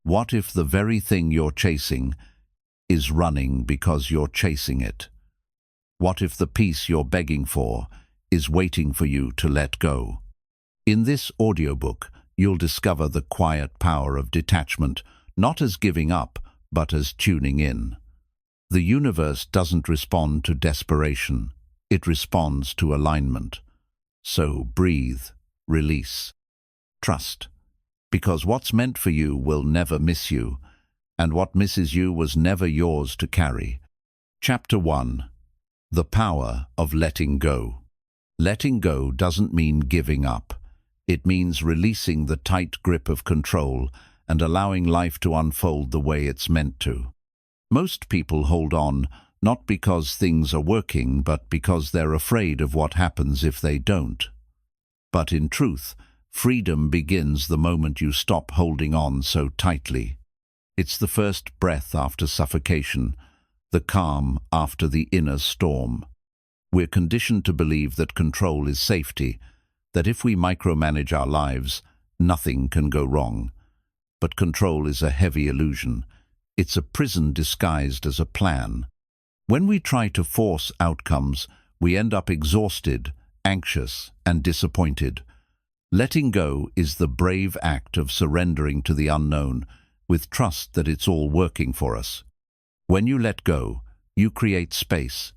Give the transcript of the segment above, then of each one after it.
What if the very thing you're chasing is running because you're chasing it? What if the peace you're begging for is waiting for you to let go? In this audiobook, you'll discover the quiet power of detachment, not as giving up, but as tuning in. The universe doesn't respond to desperation. It responds to alignment. So breathe, release, trust. Because what's meant for you will never miss you, and what misses you was never yours to carry. Chapter 1. The Power of Letting Go. Letting go doesn't mean giving up. It means releasing the tight grip of control and allowing life to unfold the way it's meant to. Most people hold on, not because things are working, but because they're afraid of what happens if they don't. But in truth, freedom begins the moment you stop holding on so tightly. It's the first breath after suffocation, the calm after the inner storm. We're conditioned to believe that control is safety, that if we micromanage our lives, nothing can go wrong. But control is a heavy illusion. It's a prison disguised as a plan. When we try to force outcomes, we end up exhausted, anxious, and disappointed. Letting go is the brave act of surrendering to the unknown, with trust that it's all working for us. When you let go, you create space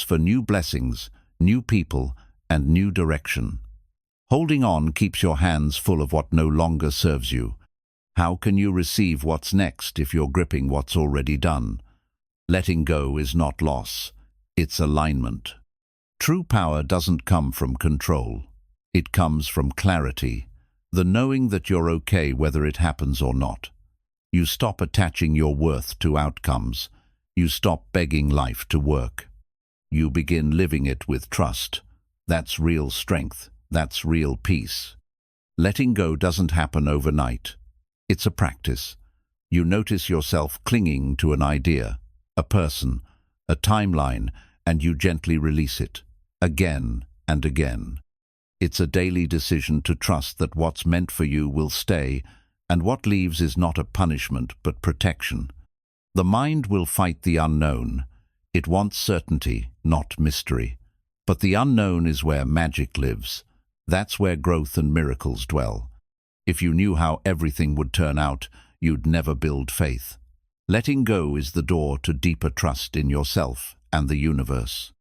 for new blessings, new people, and new direction. Holding on keeps your hands full of what no longer serves you. How can you receive what's next if you're gripping what's already done? Letting go is not loss, it's alignment. True power doesn't come from control. It comes from clarity, the knowing that you're okay whether it happens or not. You stop attaching your worth to outcomes. You stop begging life to work. You begin living it with trust. That's real strength. That's real peace. Letting go doesn't happen overnight. It's a practice. You notice yourself clinging to an idea, a person, a timeline, and you gently release it, again and again. It's a daily decision to trust that what's meant for you will stay, and what leaves is not a punishment but protection. The mind will fight the unknown. It wants certainty, not mystery. But the unknown is where magic lives. That's where growth and miracles dwell. If you knew how everything would turn out, you'd never build faith. Letting go is the door to deeper trust in yourself and the universe.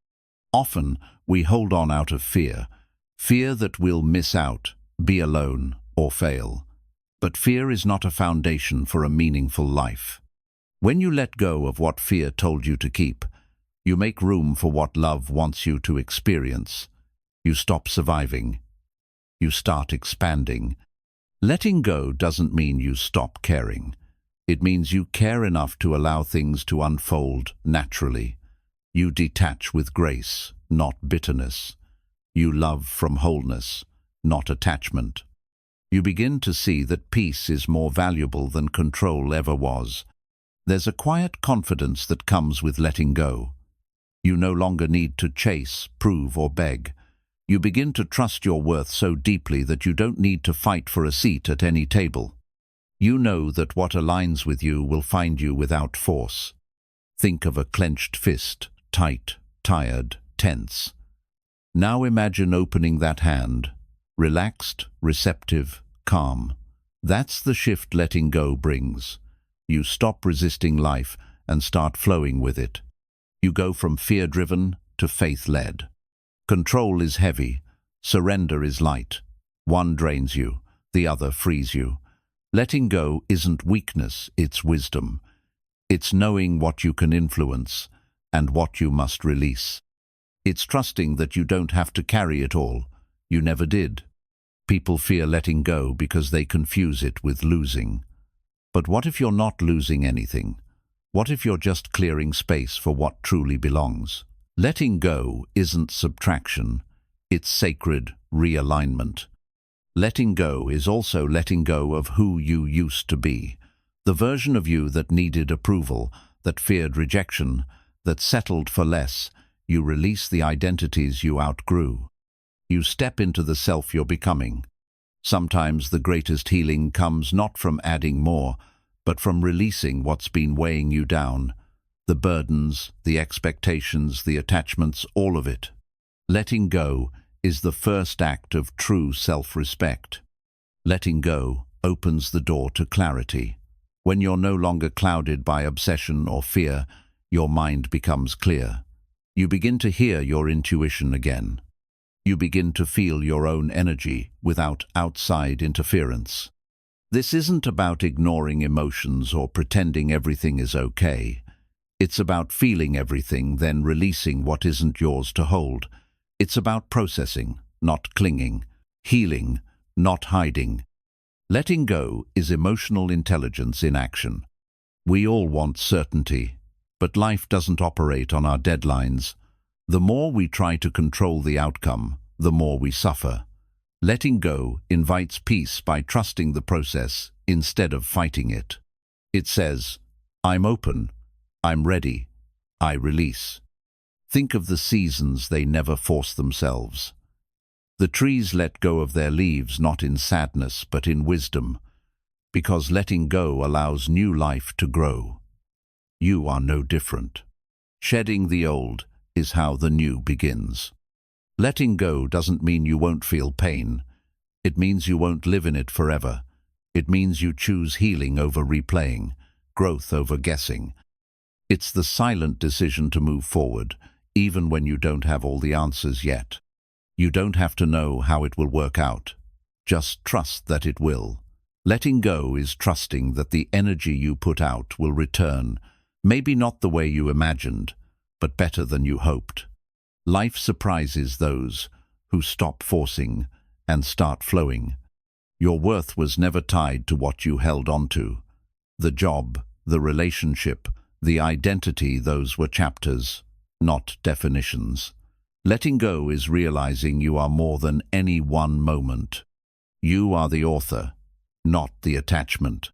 Often, we hold on out of fear. Fear that we'll miss out, be alone, or fail. But fear is not a foundation for a meaningful life. When you let go of what fear told you to keep, you make room for what love wants you to experience. You stop surviving. You start expanding. Letting go doesn't mean you stop caring. It means you care enough to allow things to unfold naturally. You detach with grace, not bitterness. You love from wholeness, not attachment. You begin to see that peace is more valuable than control ever was. There's a quiet confidence that comes with letting go. You no longer need to chase, prove, or beg. You begin to trust your worth so deeply that you don't need to fight for a seat at any table. You know that what aligns with you will find you without force. Think of a clenched fist, tight, tired, tense. Now imagine opening that hand, relaxed, receptive, calm. That's the shift letting go brings. You stop resisting life and start flowing with it. You go from fear-driven to faith-led. Control is heavy, surrender is light. One drains you, the other frees you. Letting go isn't weakness, it's wisdom. It's knowing what you can influence and what you must release. It's trusting that you don't have to carry it all. You never did. People fear letting go because they confuse it with losing. But what if you're not losing anything? What if you're just clearing space for what truly belongs? Letting go isn't subtraction, it's sacred realignment. Letting go is also letting go of who you used to be, the version of you that needed approval, that feared rejection, that settled for less. You release the identities you outgrew. You step into the self you're becoming. Sometimes the greatest healing comes not from adding more, but from releasing what's been weighing you down, the burdens, the expectations, the attachments, all of it. Letting go is the first act of true self-respect. Letting go opens the door to clarity. When you're no longer clouded by obsession or fear, your mind becomes clear. You begin to hear your intuition again. You begin to feel your own energy without outside interference. This isn't about ignoring emotions or pretending everything is okay. It's about feeling everything, then releasing what isn't yours to hold. It's about processing, not clinging, healing, not hiding. Letting go is emotional intelligence in action. We all want certainty, but life doesn't operate on our deadlines. The more we try to control the outcome, the more we suffer. Letting go invites peace by trusting the process instead of fighting it. It says, I'm open, I'm ready, I release. Think of the seasons, they never force themselves. The trees let go of their leaves not in sadness but in wisdom, because letting go allows new life to grow. You are no different. Shedding the old is how the new begins. Letting go doesn't mean you won't feel pain. It means you won't live in it forever. It means you choose healing over replaying, growth over guessing. It's the silent decision to move forward, even when you don't have all the answers yet. You don't have to know how it will work out. Just trust that it will. Letting go is trusting that the energy you put out will return, maybe not the way you imagined, but better than you hoped. Life surprises those who stop forcing and start flowing. Your worth was never tied to what you held onto. The job, the relationship, the identity, those were chapters, not definitions. Letting go is realizing you are more than any one moment. You are the author, not the attachment.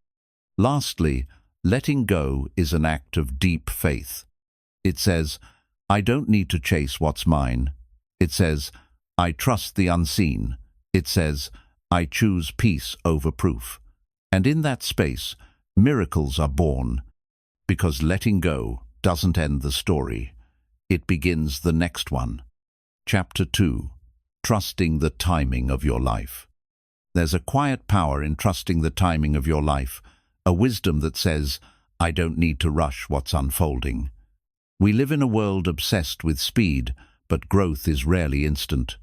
Lastly, letting go is an act of deep faith. It says, I don't need to chase what's mine. It says, I trust the unseen. It says, I choose peace over proof. And in that space, miracles are born. Because letting go doesn't end the story. It begins the next one. Chapter 2. Trusting the timing of your life. There's a quiet power in trusting the timing of your life, a wisdom that says, I don't need to rush what's unfolding. We live in a world obsessed with speed, but growth is rarely instant.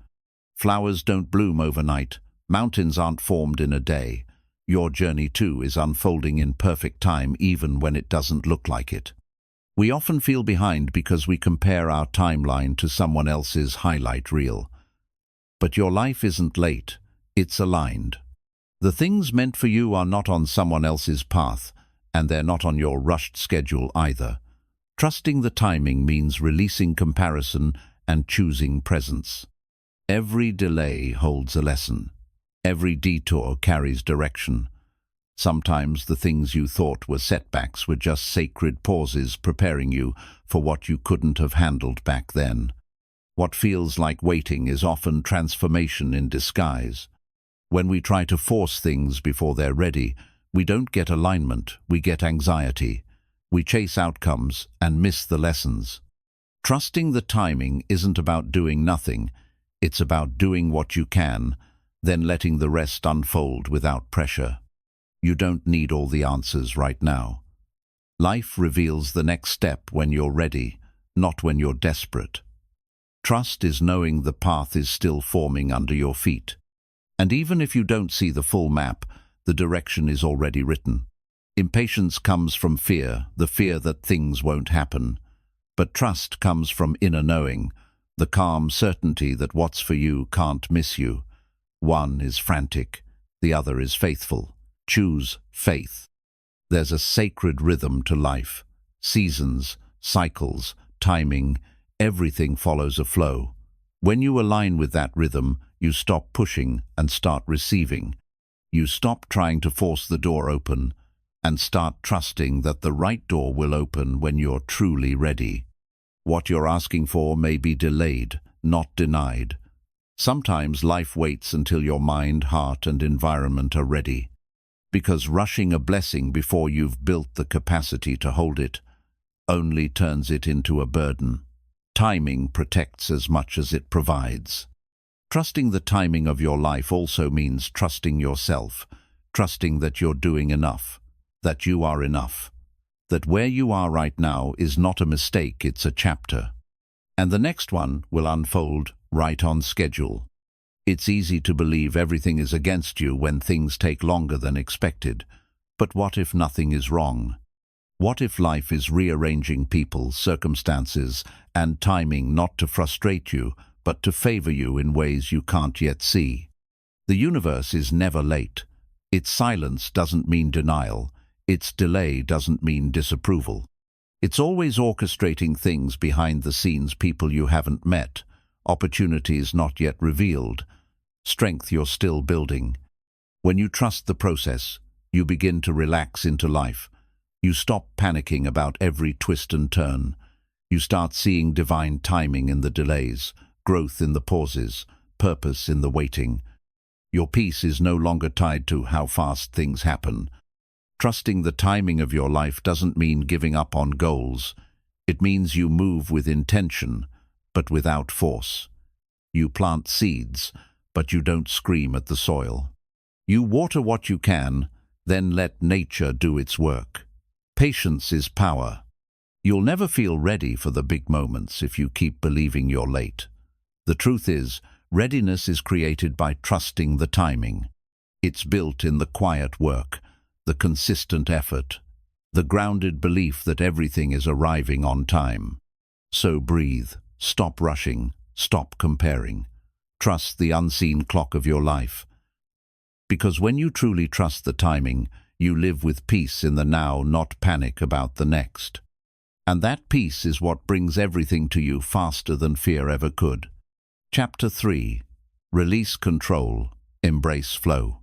Flowers don't bloom overnight. Mountains aren't formed in a day. Your journey too is unfolding in perfect time, even when it doesn't look like it. We often feel behind because we compare our timeline to someone else's highlight reel. But your life isn't late, it's aligned. The things meant for you are not on someone else's path, and they're not on your rushed schedule either. Trusting the timing means releasing comparison and choosing presence. Every delay holds a lesson. Every detour carries direction. Sometimes the things you thought were setbacks were just sacred pauses preparing you for what you couldn't have handled back then. What feels like waiting is often transformation in disguise. When we try to force things before they're ready, we don't get alignment, we get anxiety. We chase outcomes and miss the lessons. Trusting the timing isn't about doing nothing, it's about doing what you can, then letting the rest unfold without pressure. You don't need all the answers right now. Life reveals the next step when you're ready, not when you're desperate. Trust is knowing the path is still forming under your feet. And even if you don't see the full map, the direction is already written. Impatience comes from fear, the fear that things won't happen. But trust comes from inner knowing, the calm certainty that what's for you can't miss you. One is frantic, the other is faithful. Choose faith. There's a sacred rhythm to life. Seasons, cycles, timing, everything follows a flow. When you align with that rhythm, you stop pushing and start receiving. You stop trying to force the door open and start trusting that the right door will open when you're truly ready. What you're asking for may be delayed, not denied. Sometimes life waits until your mind, heart, and environment are ready. because rushing a blessing before you've built the capacity to hold it only turns it into a burden. Timing protects as much as it provides. Trusting the timing of your life also means trusting yourself, trusting that you're doing enough, that you are enough, that where you are right now is not a mistake, it's a chapter. And the next one will unfold right on schedule. It's easy to believe everything is against you when things take longer than expected. But what if nothing is wrong? What if life is rearranging people, circumstances, and timing not to frustrate you, but to favor you in ways you can't yet see? The universe is never late. Its silence doesn't mean denial. Its delay doesn't mean disapproval. It's always orchestrating things behind the scenes, people you haven't met, opportunities not yet revealed, strength you're still building. When you trust the process, you begin to relax into life. You stop panicking about every twist and turn. You start seeing divine timing in the delays, growth in the pauses, purpose in the waiting. Your peace is no longer tied to how fast things happen. Trusting the timing of your life doesn't mean giving up on goals. It means you move with intention, but without force. You plant seeds, but you don't scream at the soil. You water what you can, then let nature do its work. Patience is power. You'll never feel ready for the big moments if you keep believing you're late. The truth is, readiness is created by trusting the timing. It's built in the quiet work, the consistent effort, the grounded belief that everything is arriving on time. So breathe, stop rushing, stop comparing. Trust the unseen clock of your life. Because when you truly trust the timing, you live with peace in the now, not panic about the next. And that peace is what brings everything to you faster than fear ever could. Chapter 3. Release control, embrace flow.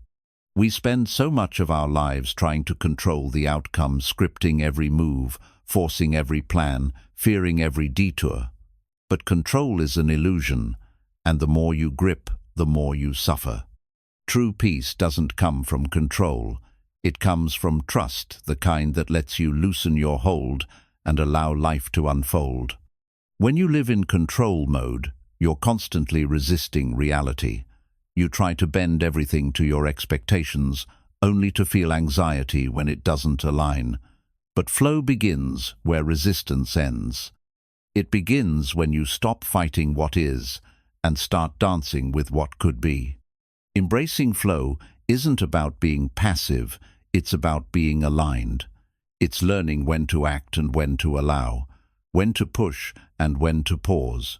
We spend so much of our lives trying to control the outcome, scripting every move, forcing every plan, fearing every detour. But control is an illusion, and the more you grip, the more you suffer. True peace doesn't come from control. It comes from trust, the kind that lets you loosen your hold and allow life to unfold. When you live in control mode, you're constantly resisting reality. You try to bend everything to your expectations, only to feel anxiety when it doesn't align. But flow begins where resistance ends. It begins when you stop fighting what is and start dancing with what could be. Embracing flow isn't about being passive, it's about being aligned. It's learning when to act and when to allow, when to push and when to pause.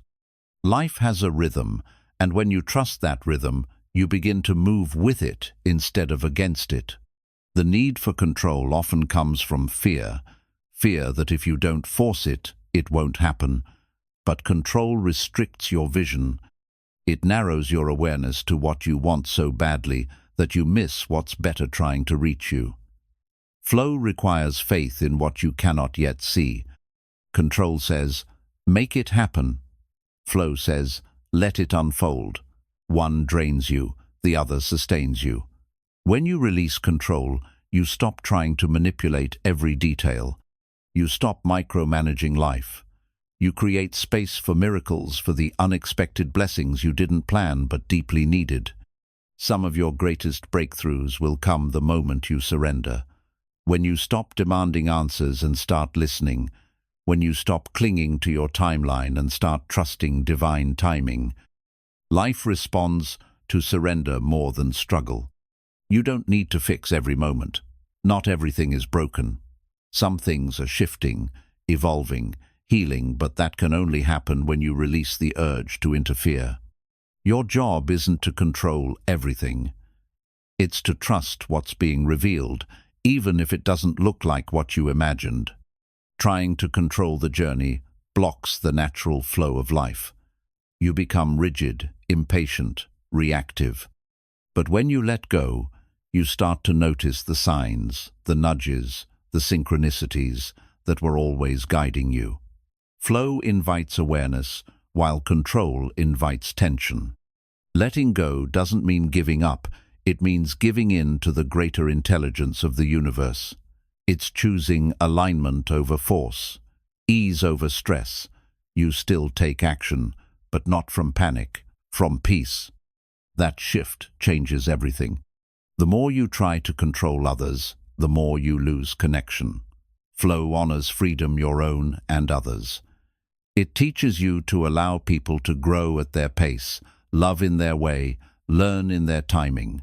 Life has a rhythm, and when you trust that rhythm, you begin to move with it instead of against it. The need for control often comes from fear that if you don't force it, it won't happen. But control restricts your vision. It narrows your awareness to what you want so badly that you miss what's better trying to reach you. Flow requires faith in what you cannot yet see. Control says, make it happen. Flow says, let it unfold. One drains you, the other sustains you. When you release control, you stop trying to manipulate every detail. You stop micromanaging life. You create space for miracles, for the unexpected blessings you didn't plan but deeply needed. Some of your greatest breakthroughs will come the moment you surrender. When you stop demanding answers and start listening. When you stop clinging to your timeline and start trusting divine timing. Life responds to surrender more than struggle. You don't need to fix every moment. Not everything is broken. Some things are shifting, evolving, healing, but that can only happen when you release the urge to interfere. Your job isn't to control everything. It's to trust what's being revealed, even if it doesn't look like what you imagined. Trying to control the journey blocks the natural flow of life. You become rigid, impatient, reactive. But when you let go, you start to notice the signs, the nudges, the synchronicities that were always guiding you. Flow invites awareness, while control invites tension. Letting go doesn't mean giving up, It means giving in to the greater intelligence of the universe. It's choosing alignment over force, ease over stress. You still take action, but not from panic, from peace. That shift changes everything. The more you try to control others, the more you lose connection. Flow honors freedom, your own and others. It teaches you to allow people to grow at their pace, love in their way, learn in their timing.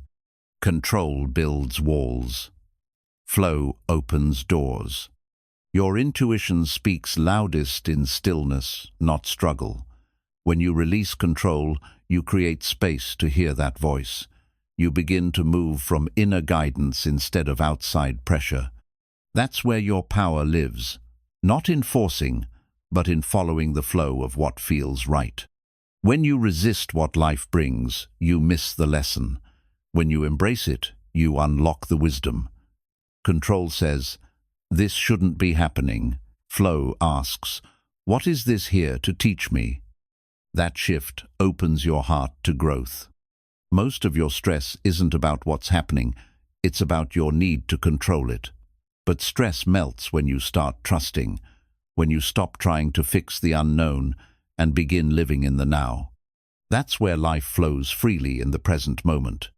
Control builds walls. Flow opens doors. Your intuition speaks loudest in stillness, not struggle. When you release control, you create space to hear that voice. You begin to move from inner guidance instead of outside pressure. That's where your power lives, not in forcing, but in following the flow of what feels right. When you resist what life brings, you miss the lesson. When you embrace it, you unlock the wisdom. Control says, "This shouldn't be happening." Flow asks, "What is this here to teach me?" That shift opens your heart to growth. Most of your stress isn't about what's happening, it's about your need to control it. But stress melts when you start trusting, when you stop trying to fix the unknown and begin living in the now. That's where life flows freely in the present moment.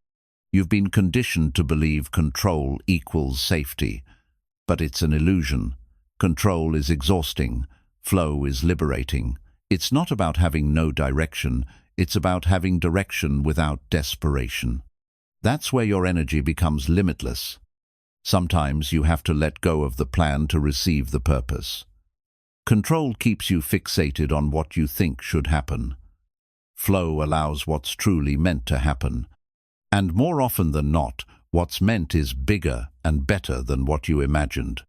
You've been conditioned to believe control equals safety, but it's an illusion. Control is exhausting, flow is liberating. It's not about having no direction, it's about having direction without desperation. That's where your energy becomes limitless. Sometimes you have to let go of the plan to receive the purpose. Control keeps you fixated on what you think should happen. Flow allows what's truly meant to happen. And more often than not, what's meant is bigger and better than what you imagined.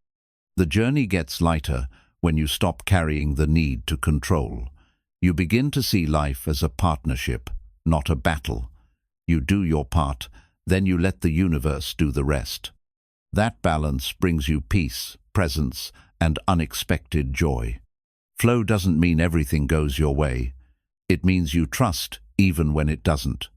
The journey gets lighter when you stop carrying the need to control. You begin to see life as a partnership, not a battle. You do your part, then you let the universe do the rest. That balance brings you peace, presence, and unexpected joy. Flow doesn't mean everything goes your way. It means you trust even when it doesn't.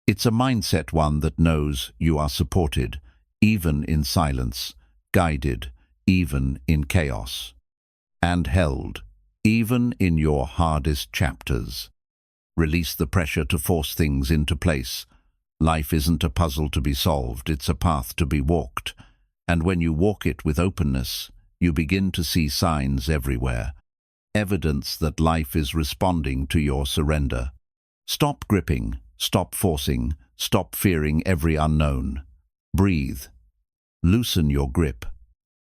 It's a mindset, one that knows you are supported, even in silence, guided, even in chaos, and held, even in your hardest chapters. Release the pressure to force things into place. Life isn't a puzzle to be solved, it's a path to be walked. And when you walk it with openness, you begin to see signs everywhere. Evidence that life is responding to your surrender. Stop gripping, stop forcing, stop fearing every unknown. Breathe. Loosen your grip.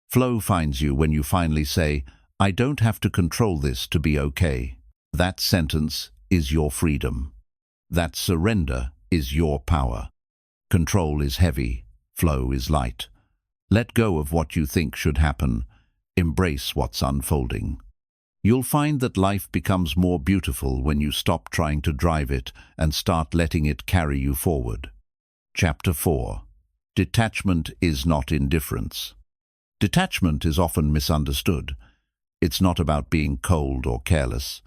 Flow finds you when you finally say, "I don't have to control this to be okay." That sentence is your freedom. That surrender is your power. Control is heavy, flow is light. Let go of what you think should happen. Embrace what's unfolding. You'll find that life becomes more beautiful when you stop trying to drive it and start letting it carry you forward. Chapter 4. Detachment is not indifference. Detachment is often misunderstood. It's not about being cold or careless.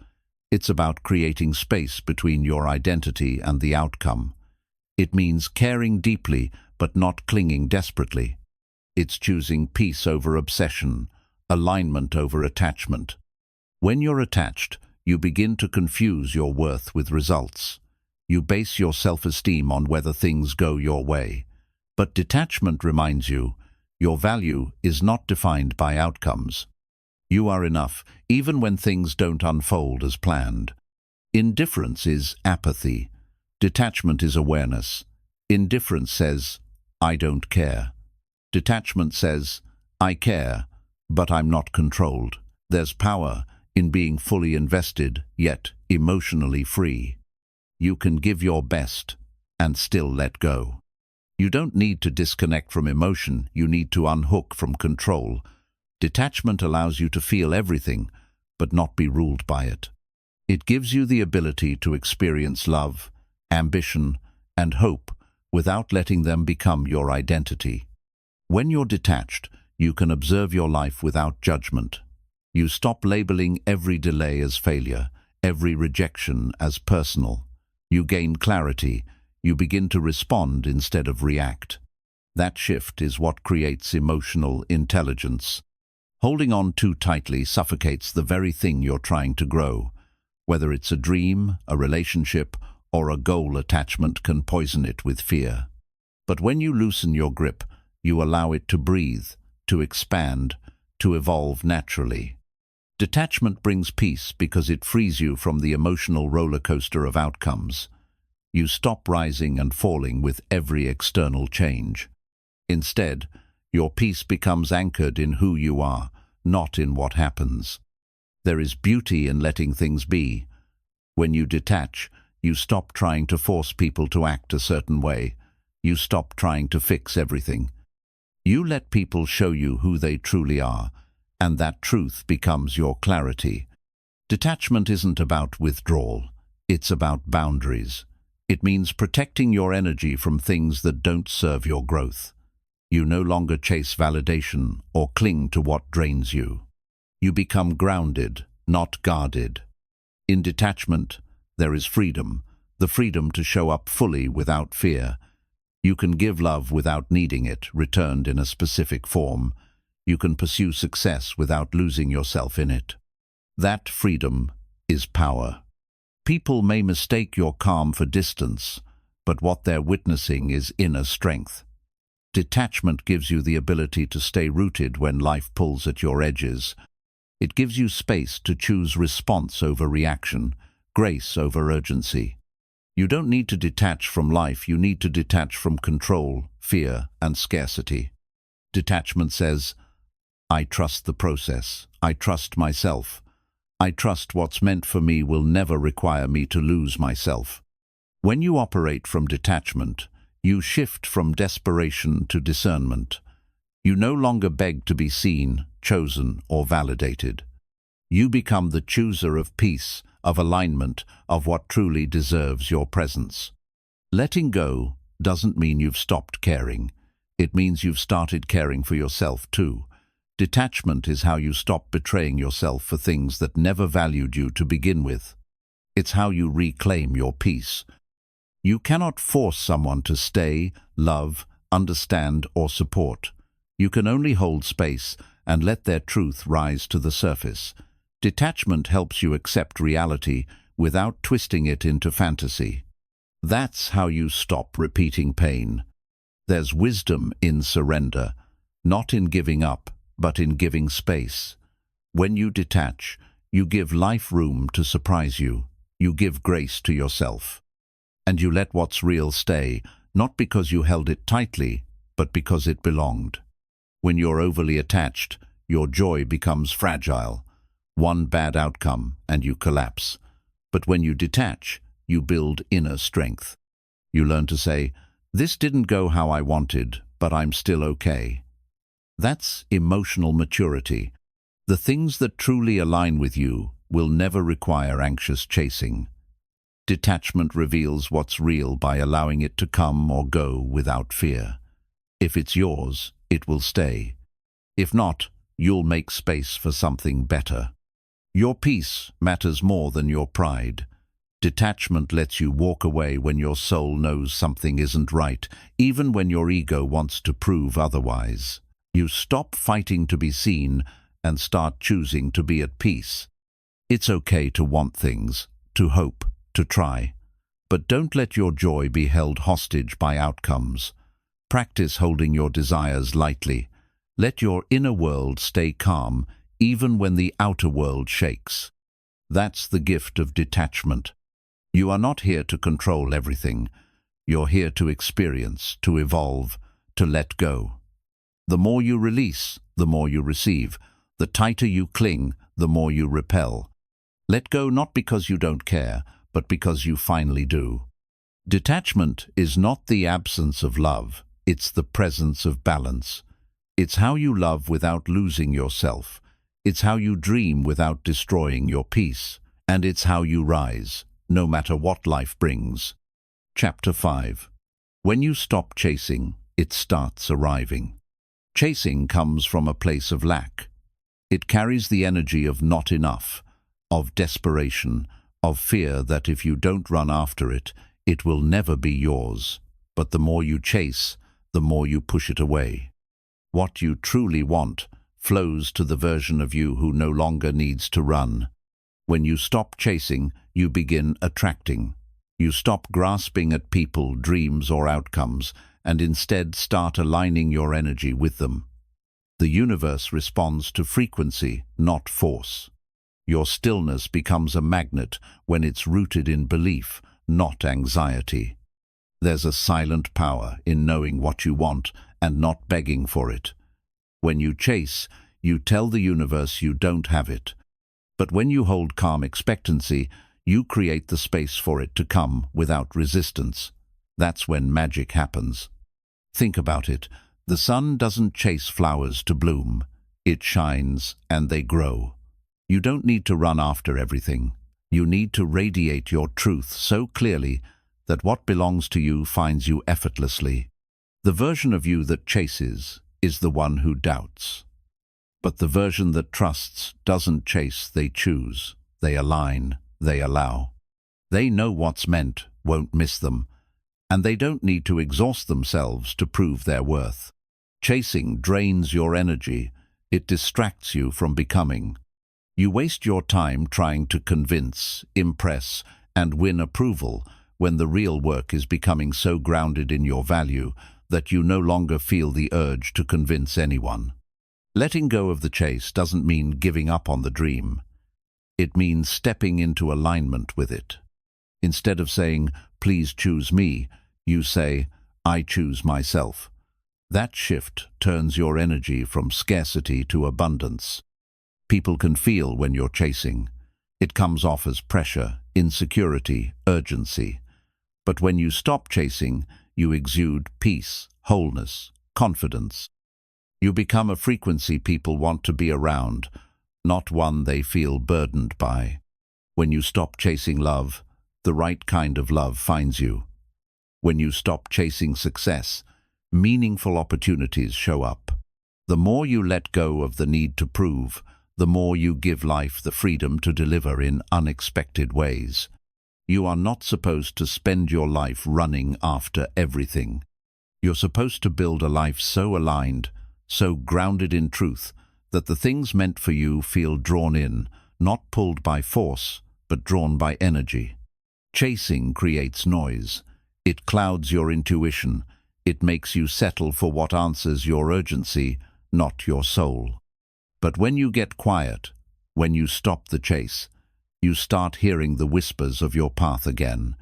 It's about creating space between your identity and the outcome. It means caring deeply but not clinging desperately. It's choosing peace over obsession, alignment over attachment. When you're attached, you begin to confuse your worth with results. You base your self-esteem on whether things go your way. But detachment reminds you, your value is not defined by outcomes. You are enough, even when things don't unfold as planned. Indifference is apathy. Detachment is awareness. Indifference says, "I don't care." Detachment says, "I care, but I'm not controlled." There's power in being fully invested, yet emotionally free. You can give your best and still let go. You don't need to disconnect from emotion, you need to unhook from control. Detachment allows you to feel everything, but not be ruled by it. It gives you the ability to experience love, ambition, and hope without letting them become your identity. When you're detached, you can observe your life without judgment. You stop labeling every delay as failure, every rejection as personal. You gain clarity. You begin to respond instead of react. That shift is what creates emotional intelligence. Holding on too tightly suffocates the very thing you're trying to grow. Whether it's a dream, a relationship, or a goal, attachment can poison it with fear. But when you loosen your grip, you allow it to breathe, to expand, to evolve naturally. Detachment brings peace because it frees you from the emotional roller coaster of outcomes. You stop rising and falling with every external change. Instead, your peace becomes anchored in who you are, not in what happens. There is beauty in letting things be. When you detach, you stop trying to force people to act a certain way. You stop trying to fix everything. You let people show you who they truly are, and that truth becomes your clarity. Detachment isn't about withdrawal. It's about boundaries. It means protecting your energy from things that don't serve your growth. You no longer chase validation or cling to what drains you. You become grounded, not guarded. In detachment, there is freedom, the freedom to show up fully without fear. You can give love without needing it, returned in a specific form. You can pursue success without losing yourself in it. That freedom is power. People may mistake your calm for distance, but what they're witnessing is inner strength. Detachment gives you the ability to stay rooted when life pulls at your edges. It gives you space to choose response over reaction, grace over urgency. You don't need to detach from life, you need to detach from control, fear, and scarcity. Detachment says, I trust the process, I trust myself. I trust what's meant for me will never require me to lose myself. When you operate from detachment, you shift from desperation to discernment. You no longer beg to be seen, chosen, or validated. You become the chooser of peace, of alignment, of what truly deserves your presence. Letting go doesn't mean you've stopped caring. It means you've started caring for yourself too. Detachment is how you stop betraying yourself for things that never valued you to begin with. It's how you reclaim your peace. You cannot force someone to stay, love, understand, or support. You can only hold space and let their truth rise to the surface. Detachment helps you accept reality without twisting it into fantasy. That's how you stop repeating pain. There's wisdom in surrender, not in giving up, but in giving space. When you detach, you give life room to surprise you. You give grace to yourself. And you let what's real stay, not because you held it tightly, but because it belonged. When you're overly attached, your joy becomes fragile. One bad outcome, and you collapse. But when you detach, you build inner strength. You learn to say, this didn't go how I wanted, but I'm still okay. That's emotional maturity. The things that truly align with you will never require anxious chasing. Detachment reveals what's real by allowing it to come or go without fear. If it's yours, it will stay. If not, you'll make space for something better. Your peace matters more than your pride. Detachment lets you walk away when your soul knows something isn't right, even when your ego wants to prove otherwise. You stop fighting to be seen and start choosing to be at peace. It's okay to want things, to hope, to try. But don't let your joy be held hostage by outcomes. Practice holding your desires lightly. Let your inner world stay calm, even when the outer world shakes. That's the gift of detachment. You are not here to control everything. You're here to experience, to evolve, to let go. The more you release, the more you receive. The tighter you cling, the more you repel. Let go not because you don't care, but because you finally do. Detachment is not the absence of love, it's the presence of balance. It's how you love without losing yourself. It's how you dream without destroying your peace. And it's how you rise, no matter what life brings. Chapter 5. When you stop chasing, it starts arriving. Chasing comes from a place of lack. It carries the energy of not enough, of desperation, of fear that if you don't run after it, It will never be yours, but the more you chase, the more you push it away. What you truly want flows to the version of you who no longer needs to run. When you stop chasing, you begin attracting. You stop grasping at people, dreams, or outcomes, and instead start aligning your energy with them. The universe responds to frequency, not force. Your stillness becomes a magnet when it's rooted in belief, not anxiety. There's a silent power in knowing what you want and not begging for it. When you chase, you tell the universe you don't have it. But when you hold calm expectancy, you create the space for it to come without resistance. That's when magic happens. Think about it. The sun doesn't chase flowers to bloom. It shines and they grow. You don't need to run after everything. You need to radiate your truth so clearly that what belongs to you finds you effortlessly. The version of you that chases is the one who doubts. But the version that trusts doesn't chase, they choose. They align, they allow. They know what's meant, won't miss them, and they don't need to exhaust themselves to prove their worth. Chasing drains your energy. It distracts you from becoming. You waste your time trying to convince, impress, and win approval when the real work is becoming so grounded in your value that you no longer feel the urge to convince anyone. Letting go of the chase doesn't mean giving up on the dream. It means stepping into alignment with it. Instead of saying, "Please choose me," you say, "I choose myself." That shift turns your energy from scarcity to abundance. People can feel when you're chasing. It comes off as pressure, insecurity, urgency. But when you stop chasing, you exude peace, wholeness, confidence. You become a frequency people want to be around, not one they feel burdened by. When you stop chasing love, the right kind of love finds you. When you stop chasing success, meaningful opportunities show up. The more you let go of the need to prove, the more you give life the freedom to deliver in unexpected ways. You are not supposed to spend your life running after everything. You're supposed to build a life so aligned, so grounded in truth, that the things meant for you feel drawn in, not pulled by force, but drawn by energy. Chasing creates noise. It clouds your intuition. It makes you settle for what answers your urgency, not your soul. But when you get quiet, when you stop the chase, you start hearing the whispers of your path again.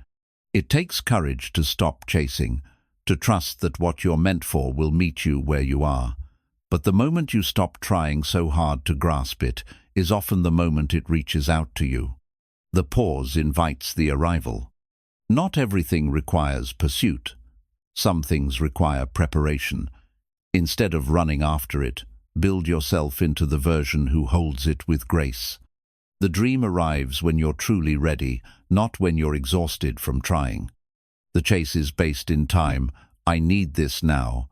It takes courage to stop chasing, to trust that what you're meant for will meet you where you are. But the moment you stop trying so hard to grasp it is often the moment it reaches out to you. The pause invites the arrival. Not everything requires pursuit. Some things require preparation. Instead of running after it, build yourself into the version who holds it with grace. The dream arrives when you're truly ready, not when you're exhausted from trying. The chase is based in time. I need this now.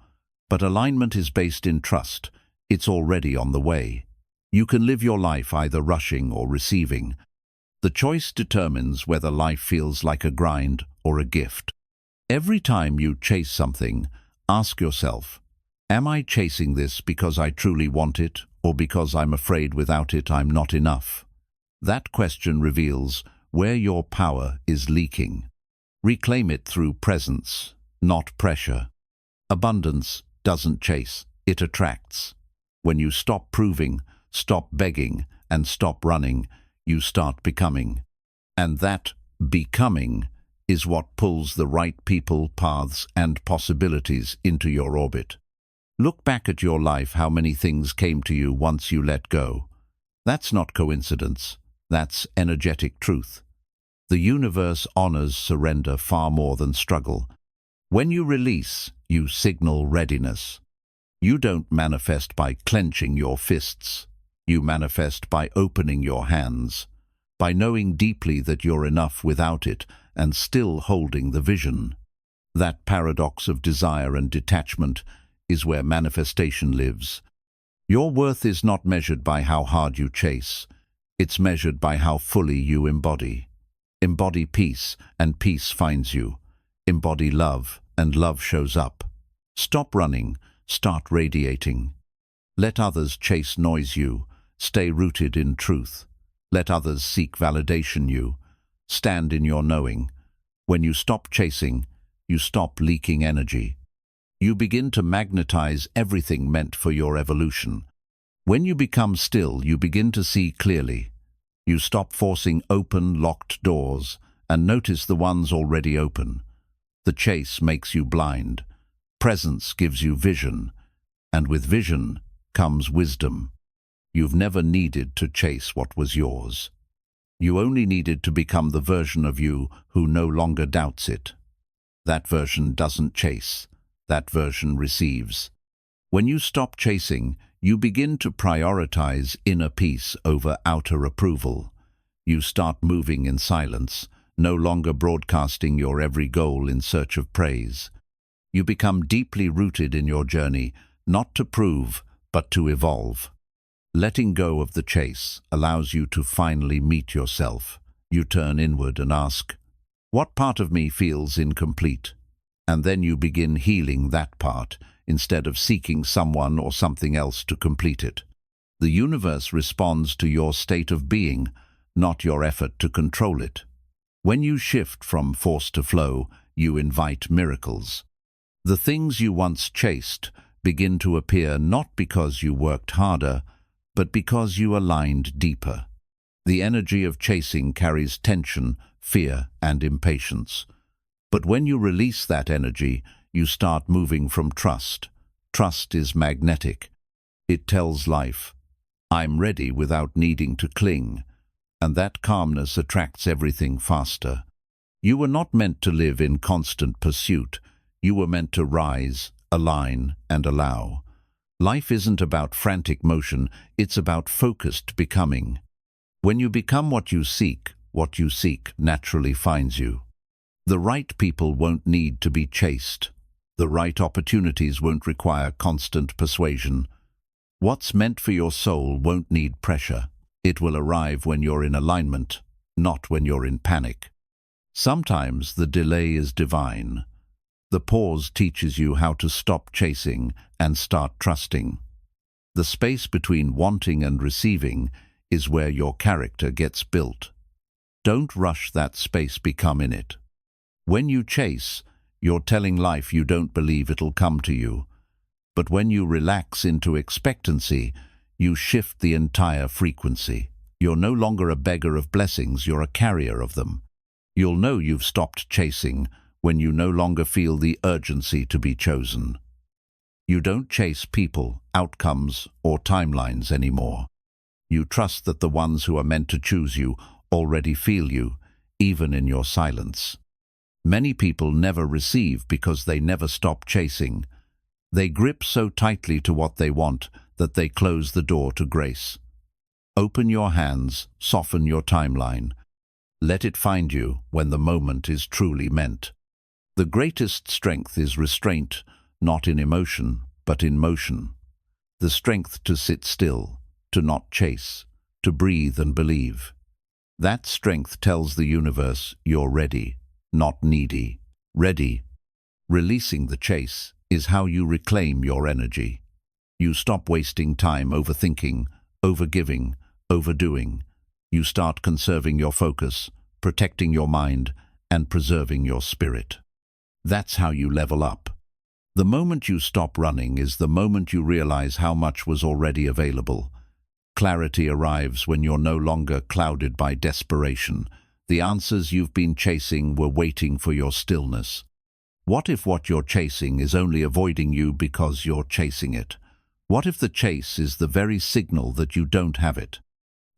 But alignment is based in trust. It's already on the way. You can live your life either rushing or receiving. The choice determines whether life feels like a grind or a gift. Every time you chase something, ask yourself, am I chasing this because I truly want it, or because I'm afraid without it I'm not enough? That question reveals where your power is leaking. Reclaim it through presence, not pressure. Abundance doesn't chase, it attracts. When you stop proving, stop begging, and stop running, you start becoming. And that becoming is what pulls the right people, paths, and possibilities into your orbit. Look back at your life, how many things came to you once you let go. That's not coincidence. That's energetic truth. The universe honors surrender far more than struggle. When you release, you signal readiness. You don't manifest by clenching your fists. You manifest by opening your hands, by knowing deeply that you're enough without it and still holding the vision. That paradox of desire and detachment is where manifestation lives. Your worth is not measured by how hard you chase. It's measured by how fully you embody. Embody peace, and peace finds you. Embody love, and love shows up. Stop running, start radiating. Let others chase noise you, stay rooted in truth. Let others seek validation you, stand in your knowing. When you stop chasing, you stop leaking energy. You begin to magnetize everything meant for your evolution. When you become still, you begin to see clearly. You stop forcing open, locked doors and notice the ones already open. The chase makes you blind. Presence gives you vision, and with vision comes wisdom. You've never needed to chase what was yours. You only needed to become the version of you who no longer doubts it. That version doesn't chase. That version receives. When you stop chasing, you begin to prioritize inner peace over outer approval. You start moving in silence, no longer broadcasting your every goal in search of praise. You become deeply rooted in your journey, not to prove, but to evolve. Letting go of the chase allows you to finally meet yourself. You turn inward and ask, what part of me feels incomplete? And then you begin healing that part, instead of seeking someone or something else to complete it. The universe responds to your state of being, not your effort to control it. When you shift from force to flow, you invite miracles. The things you once chased begin to appear not because you worked harder, but because you aligned deeper. The energy of chasing carries tension, fear, and impatience. But when you release that energy, you start moving from trust. Trust is magnetic. It tells life, I'm ready without needing to cling. And that calmness attracts everything faster. You were not meant to live in constant pursuit. You were meant to rise, align, and allow. Life isn't about frantic motion, it's about focused becoming. When you become what you seek naturally finds you. The right people won't need to be chased. The right opportunities won't require constant persuasion. What's meant for your soul won't need pressure. It will arrive when you're in alignment, not when you're in panic. Sometimes the delay is divine. The pause teaches you how to stop chasing and start trusting. The space between wanting and receiving is where your character gets built. Don't rush that space, become in it. When you chase, you're telling life you don't believe it'll come to you. But when you relax into expectancy, you shift the entire frequency. You're no longer a beggar of blessings, you're a carrier of them. You'll know you've stopped chasing when you no longer feel the urgency to be chosen. You don't chase people, outcomes, or timelines anymore. You trust that the ones who are meant to choose you already feel you, even in your silence. Many people never receive because they never stop chasing. They grip so tightly to what they want that they close the door to grace. Open your hands, soften your timeline. Let it find you when the moment is truly meant. The greatest strength is restraint, not in emotion, but in motion. The strength to sit still, to not chase, to breathe and believe. That strength tells the universe you're ready, not needy. Ready. Releasing the chase is how you reclaim your energy. You stop wasting time overthinking, overgiving, overdoing. You start conserving your focus, protecting your mind, and preserving your spirit. That's how you level up. The moment you stop running is the moment you realize how much was already available. Clarity arrives when you're no longer clouded by desperation. The answers you've been chasing were waiting for your stillness. What if what you're chasing is only avoiding you because you're chasing it? What if the chase is the very signal that you don't have it?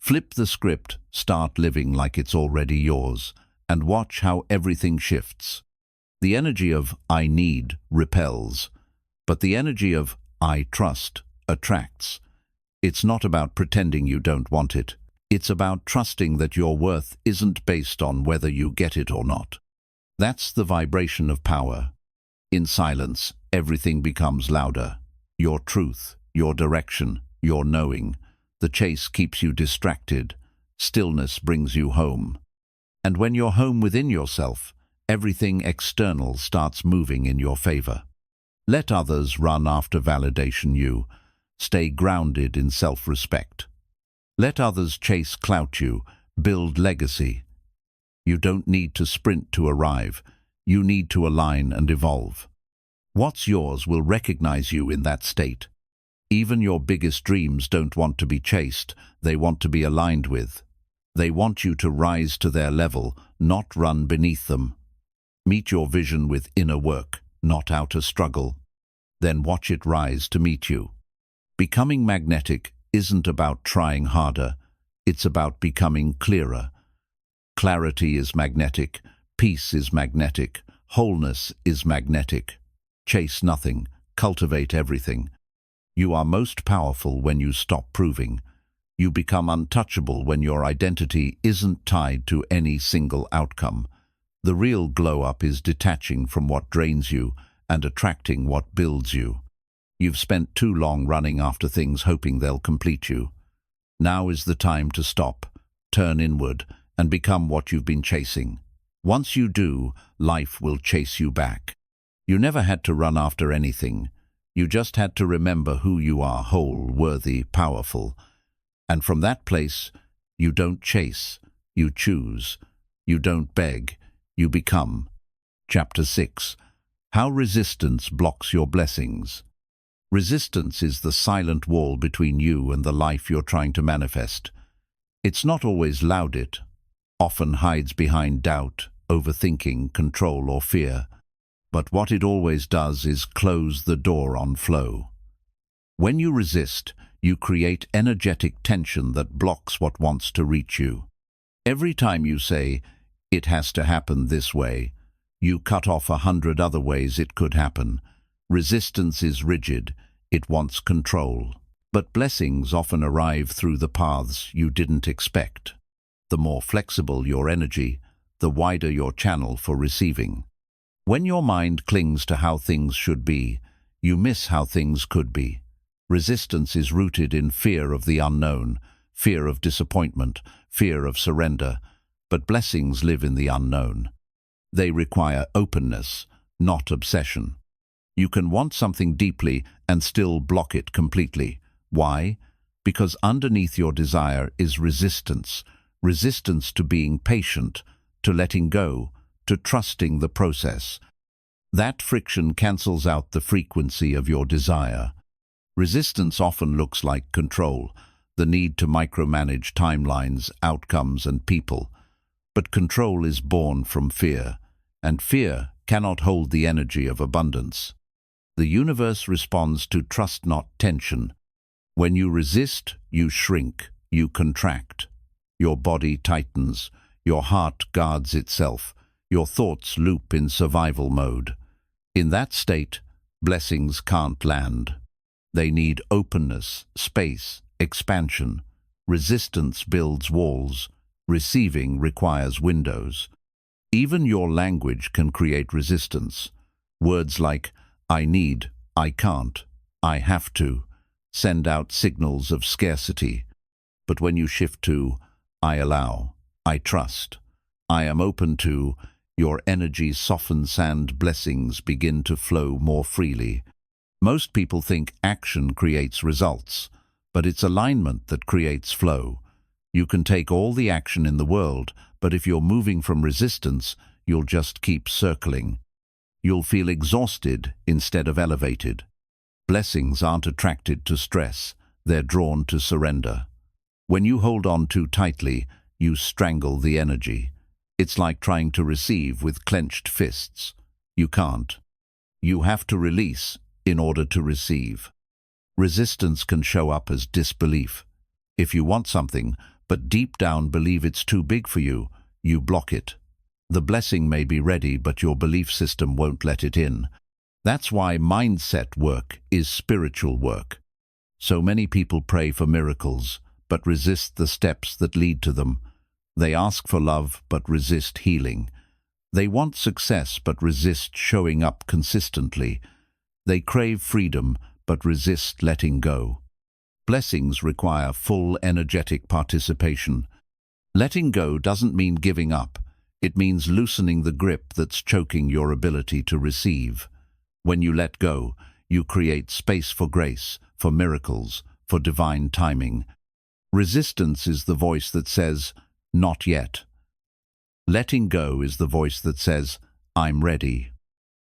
Flip the script, start living like it's already yours, and watch how everything shifts. The energy of I need repels, but the energy of I trust attracts. It's not about pretending you don't want it. It's about trusting that your worth isn't based on whether you get it or not. That's the vibration of power. In silence, everything becomes louder. Your truth, your direction, your knowing. The chase keeps you distracted. Stillness brings you home. And when you're home within yourself, everything external starts moving in your favor. Let others run after validation. You stay grounded in self-respect. Let others chase clout. You build legacy. You don't need to sprint to arrive. You need to align and evolve. What's yours will recognize you in that state. Even your biggest dreams don't want to be chased, they want to be aligned with. They want you to rise to their level, not run beneath them. Meet your vision with inner work, not outer struggle. Then watch it rise to meet you. Becoming magnetic isn't about trying harder, it's about becoming clearer. Clarity is magnetic, peace is magnetic, wholeness is magnetic. Chase nothing, cultivate everything. You are most powerful when you stop proving. You become untouchable when your identity isn't tied to any single outcome. The real glow-up is detaching from what drains you and attracting what builds you. You've spent too long running after things hoping they'll complete you. Now is the time to stop, turn inward, and become what you've been chasing. Once you do, life will chase you back. You never had to run after anything. You just had to remember who you are, whole, worthy, powerful. And from that place, you don't chase, you choose. You don't beg, you become. Chapter 6. How resistance blocks your blessings. Resistance is the silent wall between you and the life you're trying to manifest. It's not always loud. It often hides behind doubt, overthinking, control, or fear. But what it always does is close the door on flow. When you resist, you create energetic tension that blocks what wants to reach you. Every time you say, "It has to happen this way," you cut off 100 other ways it could happen. Resistance is rigid, it wants control. But blessings often arrive through the paths you didn't expect. The more flexible your energy, the wider your channel for receiving. When your mind clings to how things should be, you miss how things could be. Resistance is rooted in fear of the unknown, fear of disappointment, fear of surrender. But blessings live in the unknown. They require openness, not obsession. You can want something deeply and still block it completely. Why? Because underneath your desire is resistance. Resistance to being patient, to letting go, to trusting the process. That friction cancels out the frequency of your desire. Resistance often looks like control, the need to micromanage timelines, outcomes, and people. But control is born from fear, and fear cannot hold the energy of abundance. The universe responds to trust, not tension. When you resist, you shrink, you contract. Your body tightens, your heart guards itself, your thoughts loop in survival mode. In that state, blessings can't land. They need openness, space, expansion. Resistance builds walls. Receiving requires windows. Even your language can create resistance. Words like "I need," "I can't," "I have to" send out signals of scarcity. But when you shift to "I allow," "I trust," "I am open to," your energy softens and blessings begin to flow more freely. Most people think action creates results, but it's alignment that creates flow. You can take all the action in the world, but if you're moving from resistance, you'll just keep circling. You'll feel exhausted instead of elevated. Blessings aren't attracted to stress, they're drawn to surrender. When you hold on too tightly, you strangle the energy. It's like trying to receive with clenched fists. You can't. You have to release in order to receive. Resistance can show up as disbelief. If you want something, but deep down believe it's too big for you, you block it. The blessing may be ready, but your belief system won't let it in. That's why mindset work is spiritual work. So many people pray for miracles, but resist the steps that lead to them. They ask for love, but resist healing. They want success, but resist showing up consistently. They crave freedom, but resist letting go. Blessings require full energetic participation. Letting go doesn't mean giving up. It means loosening the grip that's choking your ability to receive. When you let go, you create space for grace, for miracles, for divine timing. Resistance is the voice that says, "Not yet." Letting go is the voice that says, "I'm ready."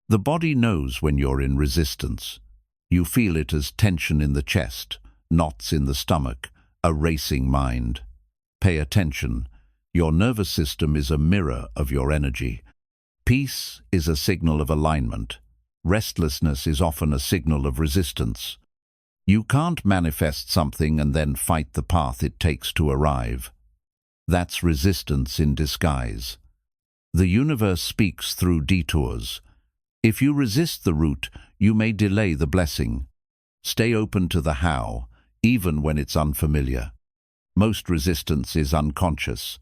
The body knows when you're in resistance. You feel it as tension in the chest, knots in the stomach, a racing mind. Pay attention. Your nervous system is a mirror of your energy. Peace is a signal of alignment. Restlessness is often a signal of resistance. You can't manifest something and then fight the path it takes to arrive. That's resistance in disguise. The universe speaks through detours. If you resist the route, you may delay the blessing. Stay open to the how, even when it's unfamiliar. Most resistance is unconscious.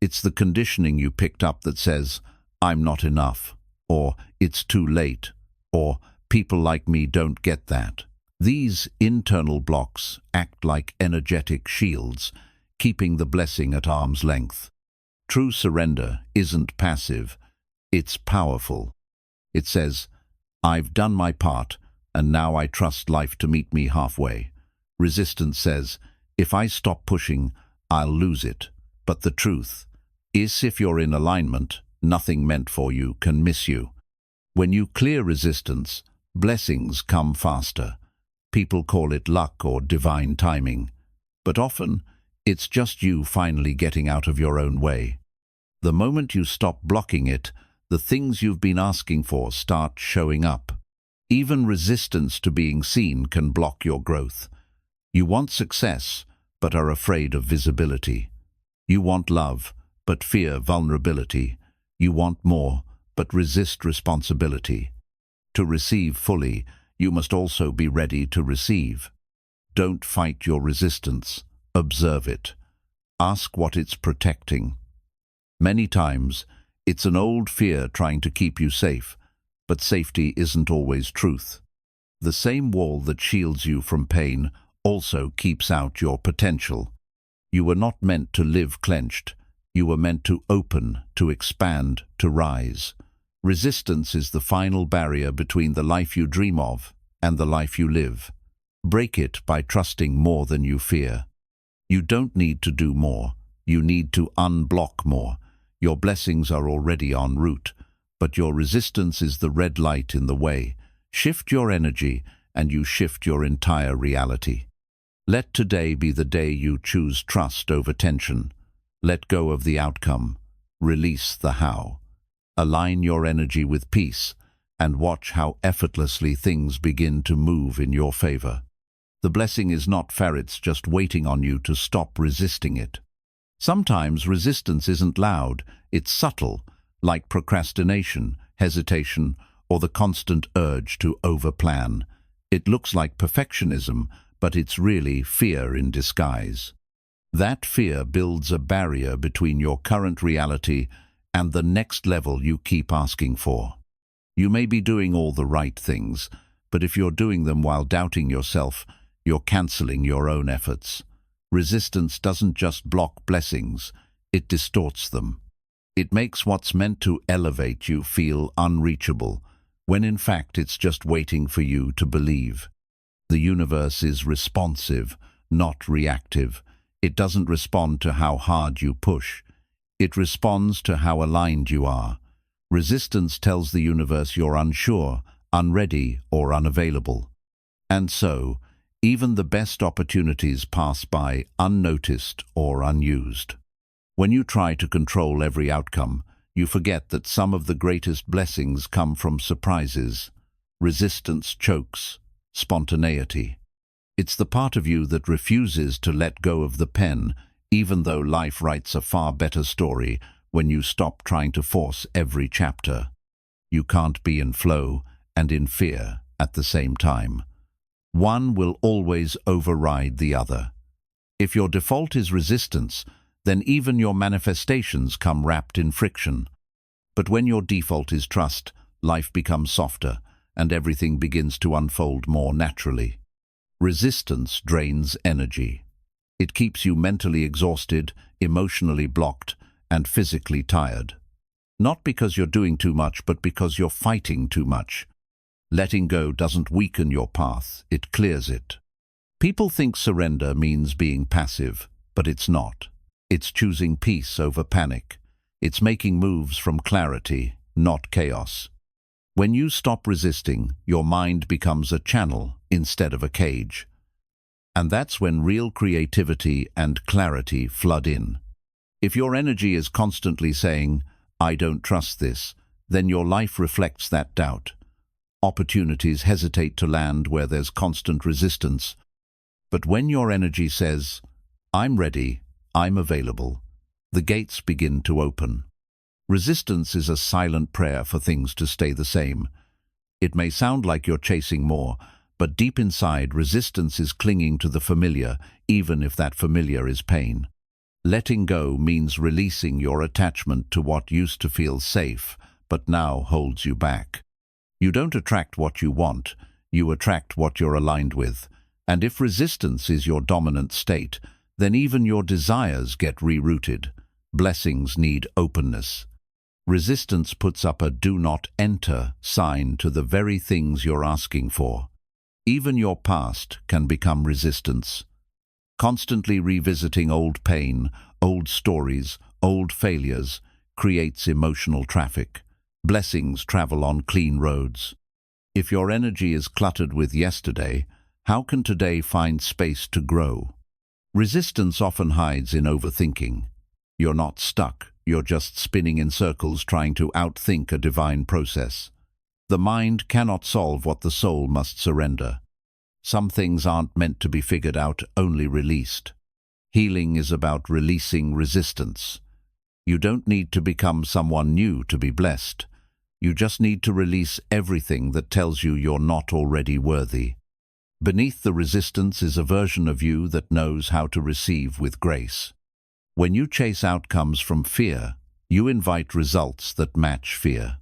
It's the conditioning you picked up that says, "I'm not enough," or "It's too late," or "People like me don't get that." These internal blocks act like energetic shields, keeping the blessing at arm's length. True surrender isn't passive, it's powerful. It says, "I've done my part, and now I trust life to meet me halfway." Resistance says, "If I stop pushing, I'll lose it." But the truth is, if you're in alignment, nothing meant for you can miss you. When you clear resistance, blessings come faster. People call it luck or divine timing, but often it's just you finally getting out of your own way. The moment you stop blocking it, the things you've been asking for start showing up. Even resistance to being seen can block your growth. You want success, but are afraid of visibility. You want love, but fear vulnerability. You want more, but resist responsibility. To receive fully, you must also be ready to receive. Don't fight your resistance. Observe it. Ask what it's protecting. Many times, it's an old fear trying to keep you safe, but safety isn't always truth. The same wall that shields you from pain also keeps out your potential. You were not meant to live clenched. You were meant to open, to expand, to rise. Resistance is the final barrier between the life you dream of and the life you live. Break it by trusting more than you fear. You don't need to do more. You need to unblock more. Your blessings are already en route, but your resistance is the red light in the way. Shift your energy, and you shift your entire reality. Let today be the day you choose trust over tension. Let go of the outcome. Release the how. Align your energy with peace, and watch how effortlessly things begin to move in your favor. The blessing is not ferrets just waiting on you to stop resisting it. Sometimes resistance isn't loud, it's subtle, like procrastination, hesitation, or the constant urge to overplan. It looks like perfectionism, but it's really fear in disguise. That fear builds a barrier between your current reality and the next level you keep asking for. You may be doing all the right things, but if you're doing them while doubting yourself, you're canceling your own efforts. Resistance doesn't just block blessings, it distorts them. It makes what's meant to elevate you feel unreachable, when in fact it's just waiting for you to believe. The universe is responsive, not reactive. It doesn't respond to how hard you push. It responds to how aligned you are. Resistance tells the universe you're unsure, unready, or unavailable. And so, even the best opportunities pass by unnoticed or unused. When you try to control every outcome, you forget that some of the greatest blessings come from surprises. Resistance chokes spontaneity. It's the part of you that refuses to let go of the pen, even though life writes a far better story when you stop trying to force every chapter. You can't be in flow and in fear at the same time. One will always override the other. If your default is resistance, then even your manifestations come wrapped in friction. But when your default is trust, life becomes softer, and everything begins to unfold more naturally. Resistance drains energy. It keeps you mentally exhausted, emotionally blocked, and physically tired. Not because you're doing too much, but because you're fighting too much. Letting go doesn't weaken your path, it clears it. People think surrender means being passive, but it's not. It's choosing peace over panic. It's making moves from clarity, not chaos. When you stop resisting, your mind becomes a channel instead of a cage. And that's when real creativity and clarity flood in. If your energy is constantly saying, "I don't trust this," then your life reflects that doubt. Opportunities hesitate to land where there's constant resistance. But when your energy says, "I'm ready, I'm available," the gates begin to open. Resistance is a silent prayer for things to stay the same. It may sound like you're chasing more, but deep inside, resistance is clinging to the familiar, even if that familiar is pain. Letting go means releasing your attachment to what used to feel safe, but now holds you back. You don't attract what you want, you attract what you're aligned with. And if resistance is your dominant state, then even your desires get rerouted. Blessings need openness. Resistance puts up a "do not enter" sign to the very things you're asking for. Even your past can become resistance. Constantly revisiting old pain, old stories, old failures creates emotional traffic. Blessings travel on clean roads. If your energy is cluttered with yesterday, how can today find space to grow? Resistance often hides in overthinking. You're not stuck, you're just spinning in circles trying to outthink a divine process. The mind cannot solve what the soul must surrender. Some things aren't meant to be figured out, only released. Healing is about releasing resistance. You don't need to become someone new to be blessed. You just need to release everything that tells you you're not already worthy. Beneath the resistance is a version of you that knows how to receive with grace. When you chase outcomes from fear, you invite results that match fear.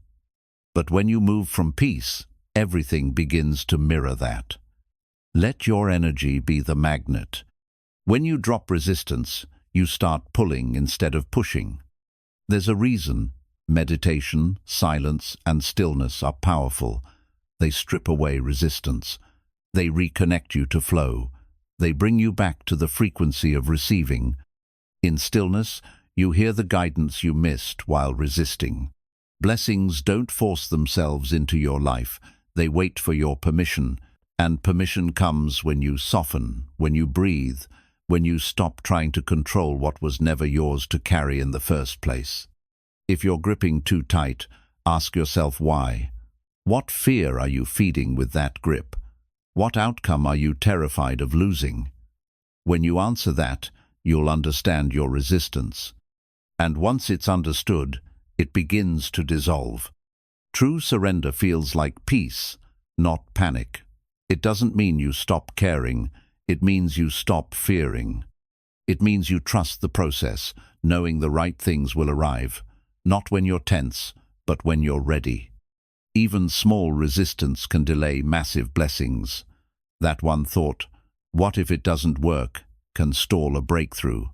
But when you move from peace, everything begins to mirror that. Let your energy be the magnet. When you drop resistance, you start pulling instead of pushing. There's a reason. Meditation, silence, and stillness are powerful. They strip away resistance. They reconnect you to flow. They bring you back to the frequency of receiving. In stillness, you hear the guidance you missed while resisting. Blessings don't force themselves into your life. They wait for your permission. And permission comes when you soften, when you breathe, when you stop trying to control what was never yours to carry in the first place. If you're gripping too tight, ask yourself why. What fear are you feeding with that grip? What outcome are you terrified of losing? When you answer that, you'll understand your resistance. And once it's understood, it begins to dissolve. True surrender feels like peace, not panic. It doesn't mean you stop caring, it means you stop fearing. It means you trust the process, knowing the right things will arrive. Not when you're tense, but when you're ready. Even small resistance can delay massive blessings. That one thought, "What if it doesn't work?" can stall a breakthrough.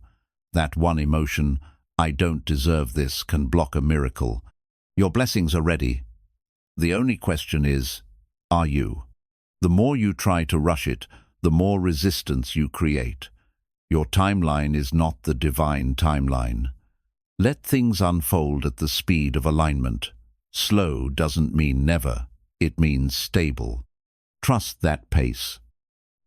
That one emotion, "I don't deserve this," can block a miracle. Your blessings are ready. The only question is, are you? The more you try to rush it, the more resistance you create. Your timeline is not the divine timeline. Let things unfold at the speed of alignment. Slow doesn't mean never, it means stable. Trust that pace.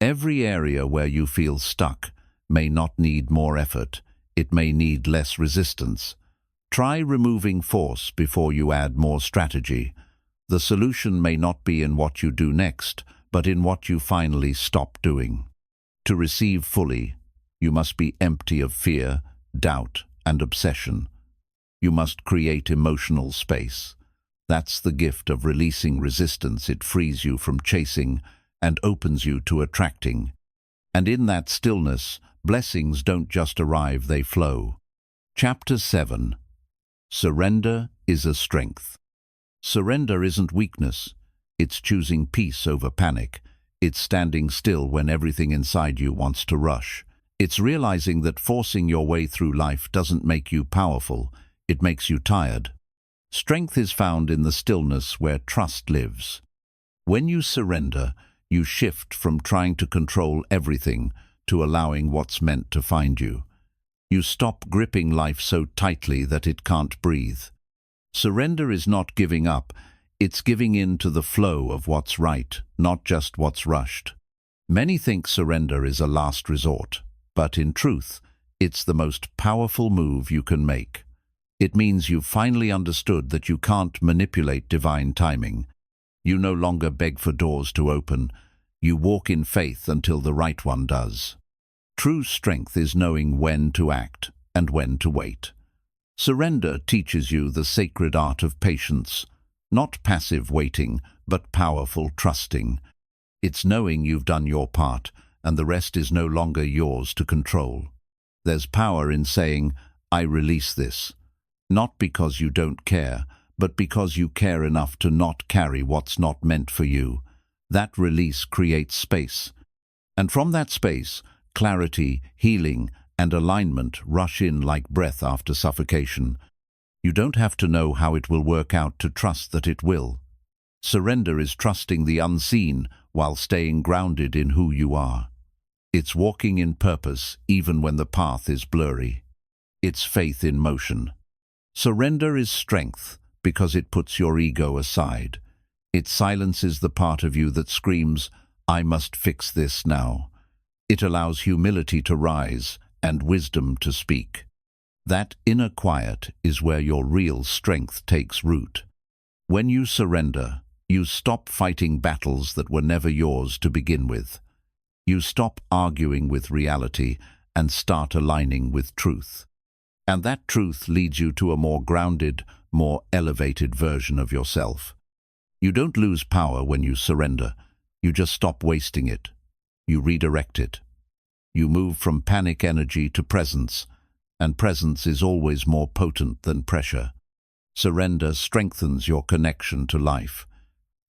Every area where you feel stuck may not need more effort, it may need less resistance. Try removing force before you add more strategy. The solution may not be in what you do next, but in what you finally stop doing. To receive fully, you must be empty of fear, doubt, and obsession. You must create emotional space. That's the gift of releasing resistance. It frees you from chasing and opens you to attracting. And in that stillness, blessings don't just arrive, they flow. Chapter 7. Surrender is a strength. Surrender isn't weakness. It's choosing peace over panic. It's standing still when everything inside you wants to rush. It's realizing that forcing your way through life doesn't make you powerful, it makes you tired. Strength is found in the stillness where trust lives. When you surrender, you shift from trying to control everything to allowing what's meant to find you. You stop gripping life so tightly that it can't breathe. Surrender is not giving up, it's giving in to the flow of what's right, not just what's rushed. Many think surrender is a last resort, but in truth, it's the most powerful move you can make. It means you've finally understood that you can't manipulate divine timing. You no longer beg for doors to open. You walk in faith until the right one does. True strength is knowing when to act and when to wait. Surrender teaches you the sacred art of patience, not passive waiting, but powerful trusting. It's knowing you've done your part, and the rest is no longer yours to control. There's power in saying, I release this, not because you don't care, but because you care enough to not carry what's not meant for you. That release creates space. And from that space, clarity, healing, and alignment rush in like breath after suffocation. You don't have to know how it will work out to trust that it will. Surrender is trusting the unseen while staying grounded in who you are. It's walking in purpose even when the path is blurry. It's faith in motion. Surrender is strength because it puts your ego aside. It silences the part of you that screams, I must fix this now. It allows humility to rise and wisdom to speak. That inner quiet is where your real strength takes root. When you surrender, you stop fighting battles that were never yours to begin with. You stop arguing with reality and start aligning with truth. And that truth leads you to a more grounded, more elevated version of yourself. You don't lose power when you surrender. You just stop wasting it. You redirect it. You move from panic energy to presence, and presence is always more potent than pressure. Surrender strengthens your connection to life.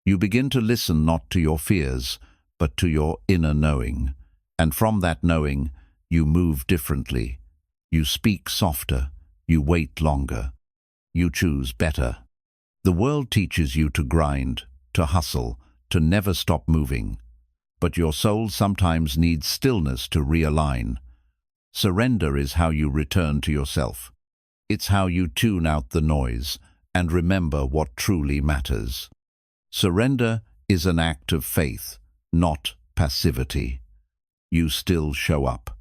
You begin to listen not to your fears, but to your inner knowing. And from that knowing, you move differently. You speak softer. You wait longer. You choose better. The world teaches you to grind, to hustle, to never stop moving. But your soul sometimes needs stillness to realign. Surrender is how you return to yourself. It's how you tune out the noise and remember what truly matters. Surrender is an act of faith, not passivity. You still show up.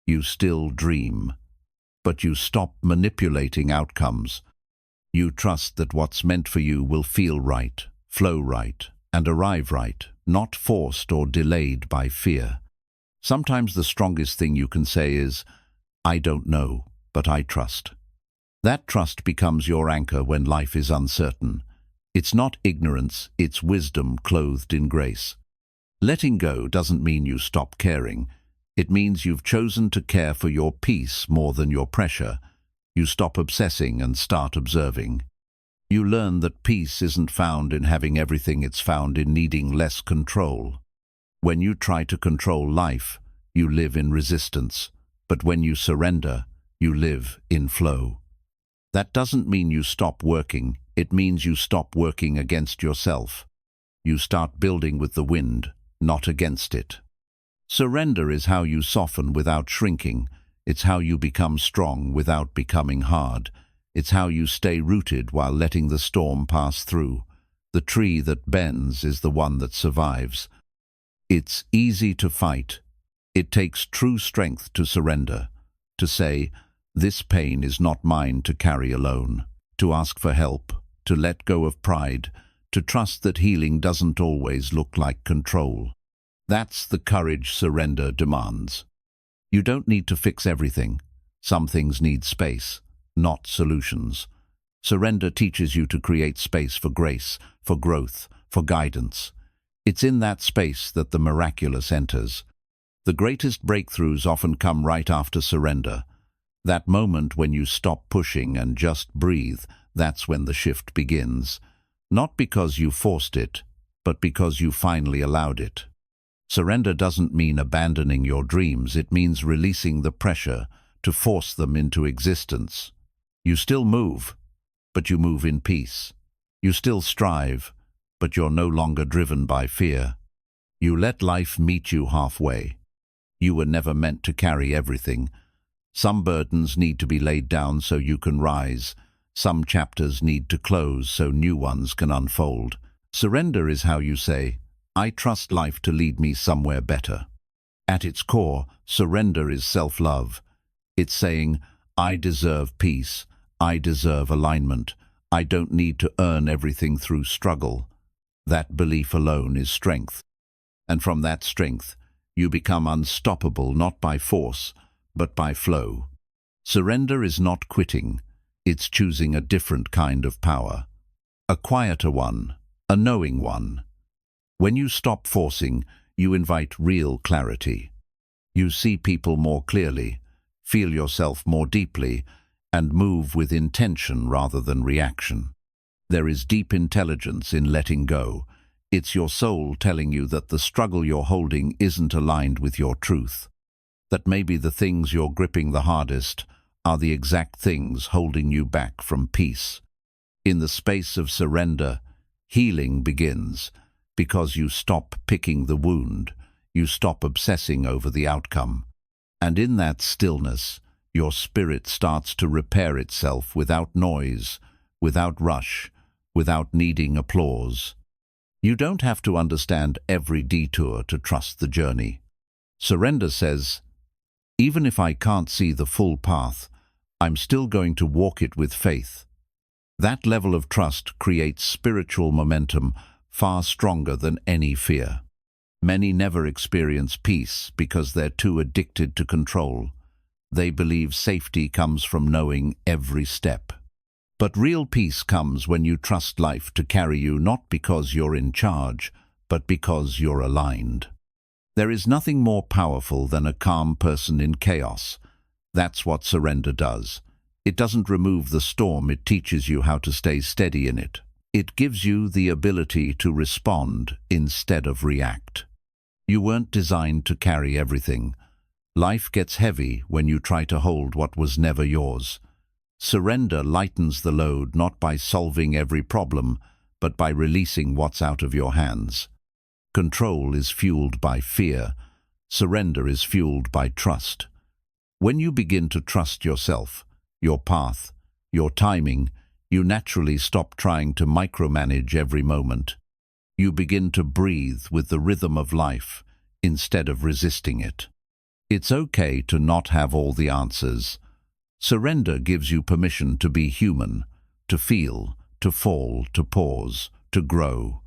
You still dream. But you stop manipulating outcomes. You trust that what's meant for you will feel right, flow right, and arrive right, not forced or delayed by fear. Sometimes the strongest thing you can say is, I don't know, but I trust. That trust becomes your anchor when life is uncertain. It's not ignorance, it's wisdom clothed in grace. Letting go doesn't mean you stop caring. It means you've chosen to care for your peace more than your pressure. You stop obsessing and start observing. You learn that peace isn't found in having everything, it's found in needing less control. When you try to control life, you live in resistance. But when you surrender, you live in flow. That doesn't mean you stop working, it means you stop working against yourself. You start building with the wind, not against it. Surrender is how you soften without shrinking. It's how you become strong without becoming hard. It's how you stay rooted while letting the storm pass through. The tree that bends is the one that survives. It's easy to fight. It takes true strength to surrender, to say, this pain is not mine to carry alone, to ask for help, to let go of pride, to trust that healing doesn't always look like control. That's the courage surrender demands. You don't need to fix everything. Some things need space, not solutions. Surrender teaches you to create space for grace, for growth, for guidance. It's in that space that the miraculous enters. The greatest breakthroughs often come right after surrender. That moment when you stop pushing and just breathe, that's when the shift begins. Not because you forced it, but because you finally allowed it. Surrender doesn't mean abandoning your dreams, it means releasing the pressure to force them into existence. You still move. but you move in peace. You still strive, but you're no longer driven by fear. You let life meet you halfway. You were never meant to carry everything. Some burdens need to be laid down so you can rise. Some chapters need to close so new ones can unfold. Surrender is how you say, I trust life to lead me somewhere better. At its core, surrender is self-love. It's saying, I deserve peace. I deserve alignment. I don't need to earn everything through struggle. That belief alone is strength. And from that strength, you become unstoppable not by force, but by flow. Surrender is not quitting. It's choosing a different kind of power. A quieter one, a knowing one. When you stop forcing, you invite real clarity. You see people more clearly, feel yourself more deeply, and move with intention rather than reaction. There is deep intelligence in letting go. It's your soul telling you that the struggle you're holding isn't aligned with your truth. That maybe the things you're gripping the hardest are the exact things holding you back from peace. In the space of surrender, healing begins, because you stop picking the wound, you stop obsessing over the outcome. And in that stillness, your spirit starts to repair itself without noise, without rush, without needing applause. You don't have to understand every detour to trust the journey. Surrender says, even if I can't see the full path, I'm still going to walk it with faith. That level of trust creates spiritual momentum far stronger than any fear. Many never experience peace because they're too addicted to control. They believe safety comes from knowing every step. But real peace comes when you trust life to carry you not because you're in charge, but because you're aligned. There is nothing more powerful than a calm person in chaos. That's what surrender does. It doesn't remove the storm, it teaches you how to stay steady in it. It gives you the ability to respond instead of react. You weren't designed to carry everything. Life gets heavy when you try to hold what was never yours. Surrender lightens the load not by solving every problem, but by releasing what's out of your hands. Control is fueled by fear. Surrender is fueled by trust. When you begin to trust yourself, your path, your timing, you naturally stop trying to micromanage every moment. You begin to breathe with the rhythm of life instead of resisting it. It's okay to not have all the answers. Surrender gives you permission to be human, to feel, to fall, to pause, to grow.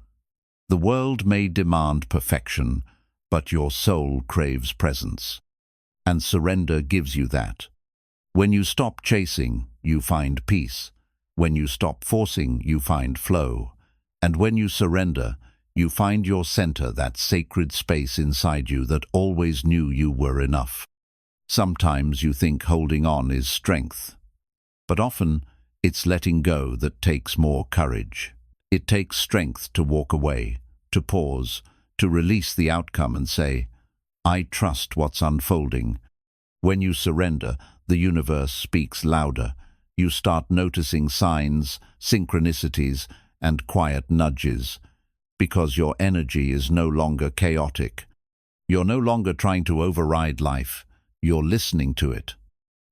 The world may demand perfection, but your soul craves presence. And surrender gives you that. When you stop chasing, you find peace. When you stop forcing, you find flow. And when you surrender, you find your center, that sacred space inside you that always knew you were enough. Sometimes you think holding on is strength, but often it's letting go that takes more courage. It takes strength to walk away, to pause, to release the outcome and say, I trust what's unfolding. When you surrender, the universe speaks louder. You start noticing signs, synchronicities, and quiet nudges, because your energy is no longer chaotic. You're no longer trying to override life. You're listening to it.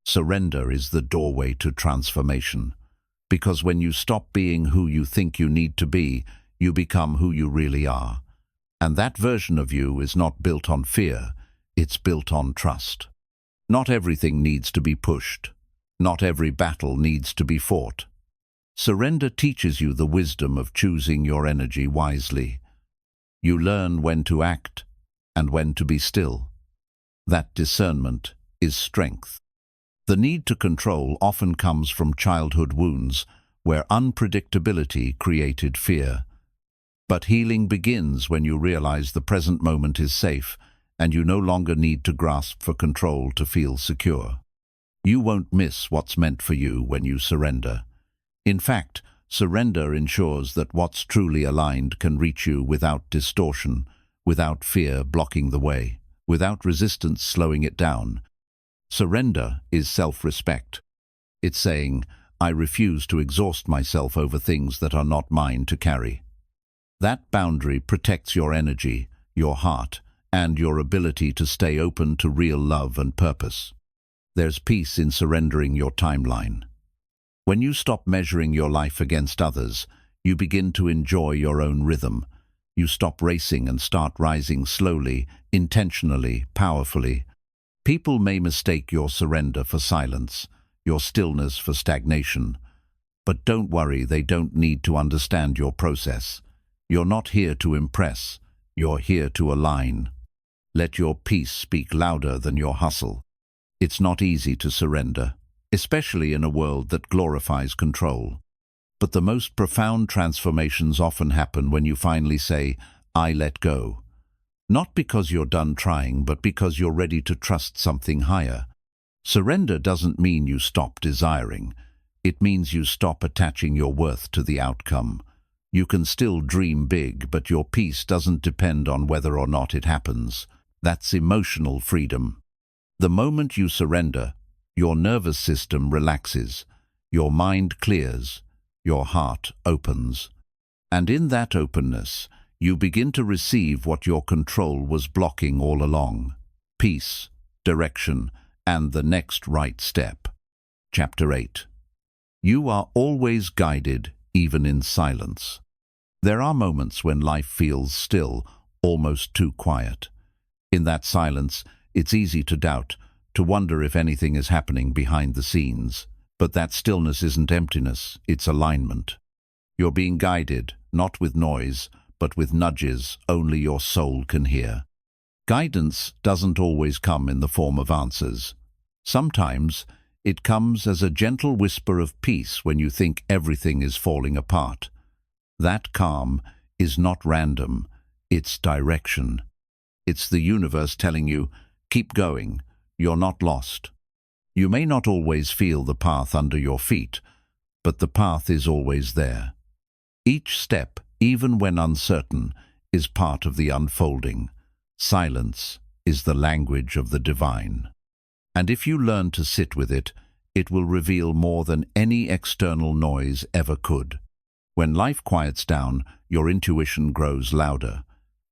Surrender is the doorway to transformation, because when you stop being who you think you need to be, you become who you really are. And that version of you is not built on fear, it's built on trust. Not everything needs to be pushed. Not every battle needs to be fought. Surrender teaches you the wisdom of choosing your energy wisely. You learn when to act and when to be still. That discernment is strength. The need to control often comes from childhood wounds where unpredictability created fear. But healing begins when you realize the present moment is safe and you no longer need to grasp for control to feel secure. You won't miss what's meant for you when you surrender. In fact, surrender ensures that what's truly aligned can reach you without distortion, without fear blocking the way, without resistance slowing it down. Surrender is self-respect. It's saying, I refuse to exhaust myself over things that are not mine to carry. That boundary protects your energy, your heart, and your ability to stay open to real love and purpose. There's peace in surrendering your timeline. When you stop measuring your life against others, you begin to enjoy your own rhythm. You stop racing and start rising slowly, intentionally, powerfully. People may mistake your surrender for silence, your stillness for stagnation. But don't worry, they don't need to understand your process. You're not here to impress, you're here to align. Let your peace speak louder than your hustle. It's not easy to surrender, especially in a world that glorifies control. But the most profound transformations often happen when you finally say, I let go. Not because you're done trying, but because you're ready to trust something higher. Surrender doesn't mean you stop desiring. It means you stop attaching your worth to the outcome. You can still dream big, but your peace doesn't depend on whether or not it happens. That's emotional freedom. The moment you surrender, your nervous system relaxes, your mind clears, your heart opens. And in that openness, you begin to receive what your control was blocking all along: peace, direction, and the next right step. Chapter 8. You are always guided, even in silence. There are moments when life feels still, almost too quiet. In that silence, it's easy to doubt, to wonder if anything is happening behind the scenes. But that stillness isn't emptiness, it's alignment. You're being guided, not with noise, but with nudges only your soul can hear. Guidance doesn't always come in the form of answers. Sometimes it comes as a gentle whisper of peace when you think everything is falling apart. That calm is not random, it's direction. It's the universe telling you, keep going, you're not lost. You may not always feel the path under your feet, but the path is always there. Each step, even when uncertain, is part of the unfolding. Silence is the language of the divine. And if you learn to sit with it, it will reveal more than any external noise ever could. When life quiets down, your intuition grows louder.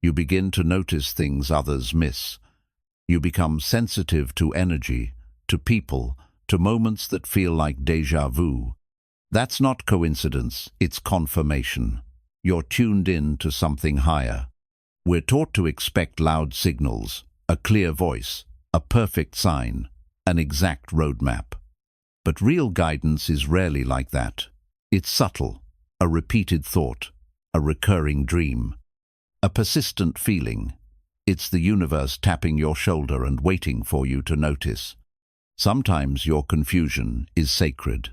You begin to notice things others miss. You become sensitive to energy, to people, to moments that feel like déjà vu. That's not coincidence, it's confirmation. You're tuned in to something higher. We're taught to expect loud signals, a clear voice, a perfect sign, an exact roadmap. But real guidance is rarely like that. It's subtle, a repeated thought, a recurring dream, a persistent feeling. It's the universe tapping your shoulder and waiting for you to notice. Sometimes your confusion is sacred.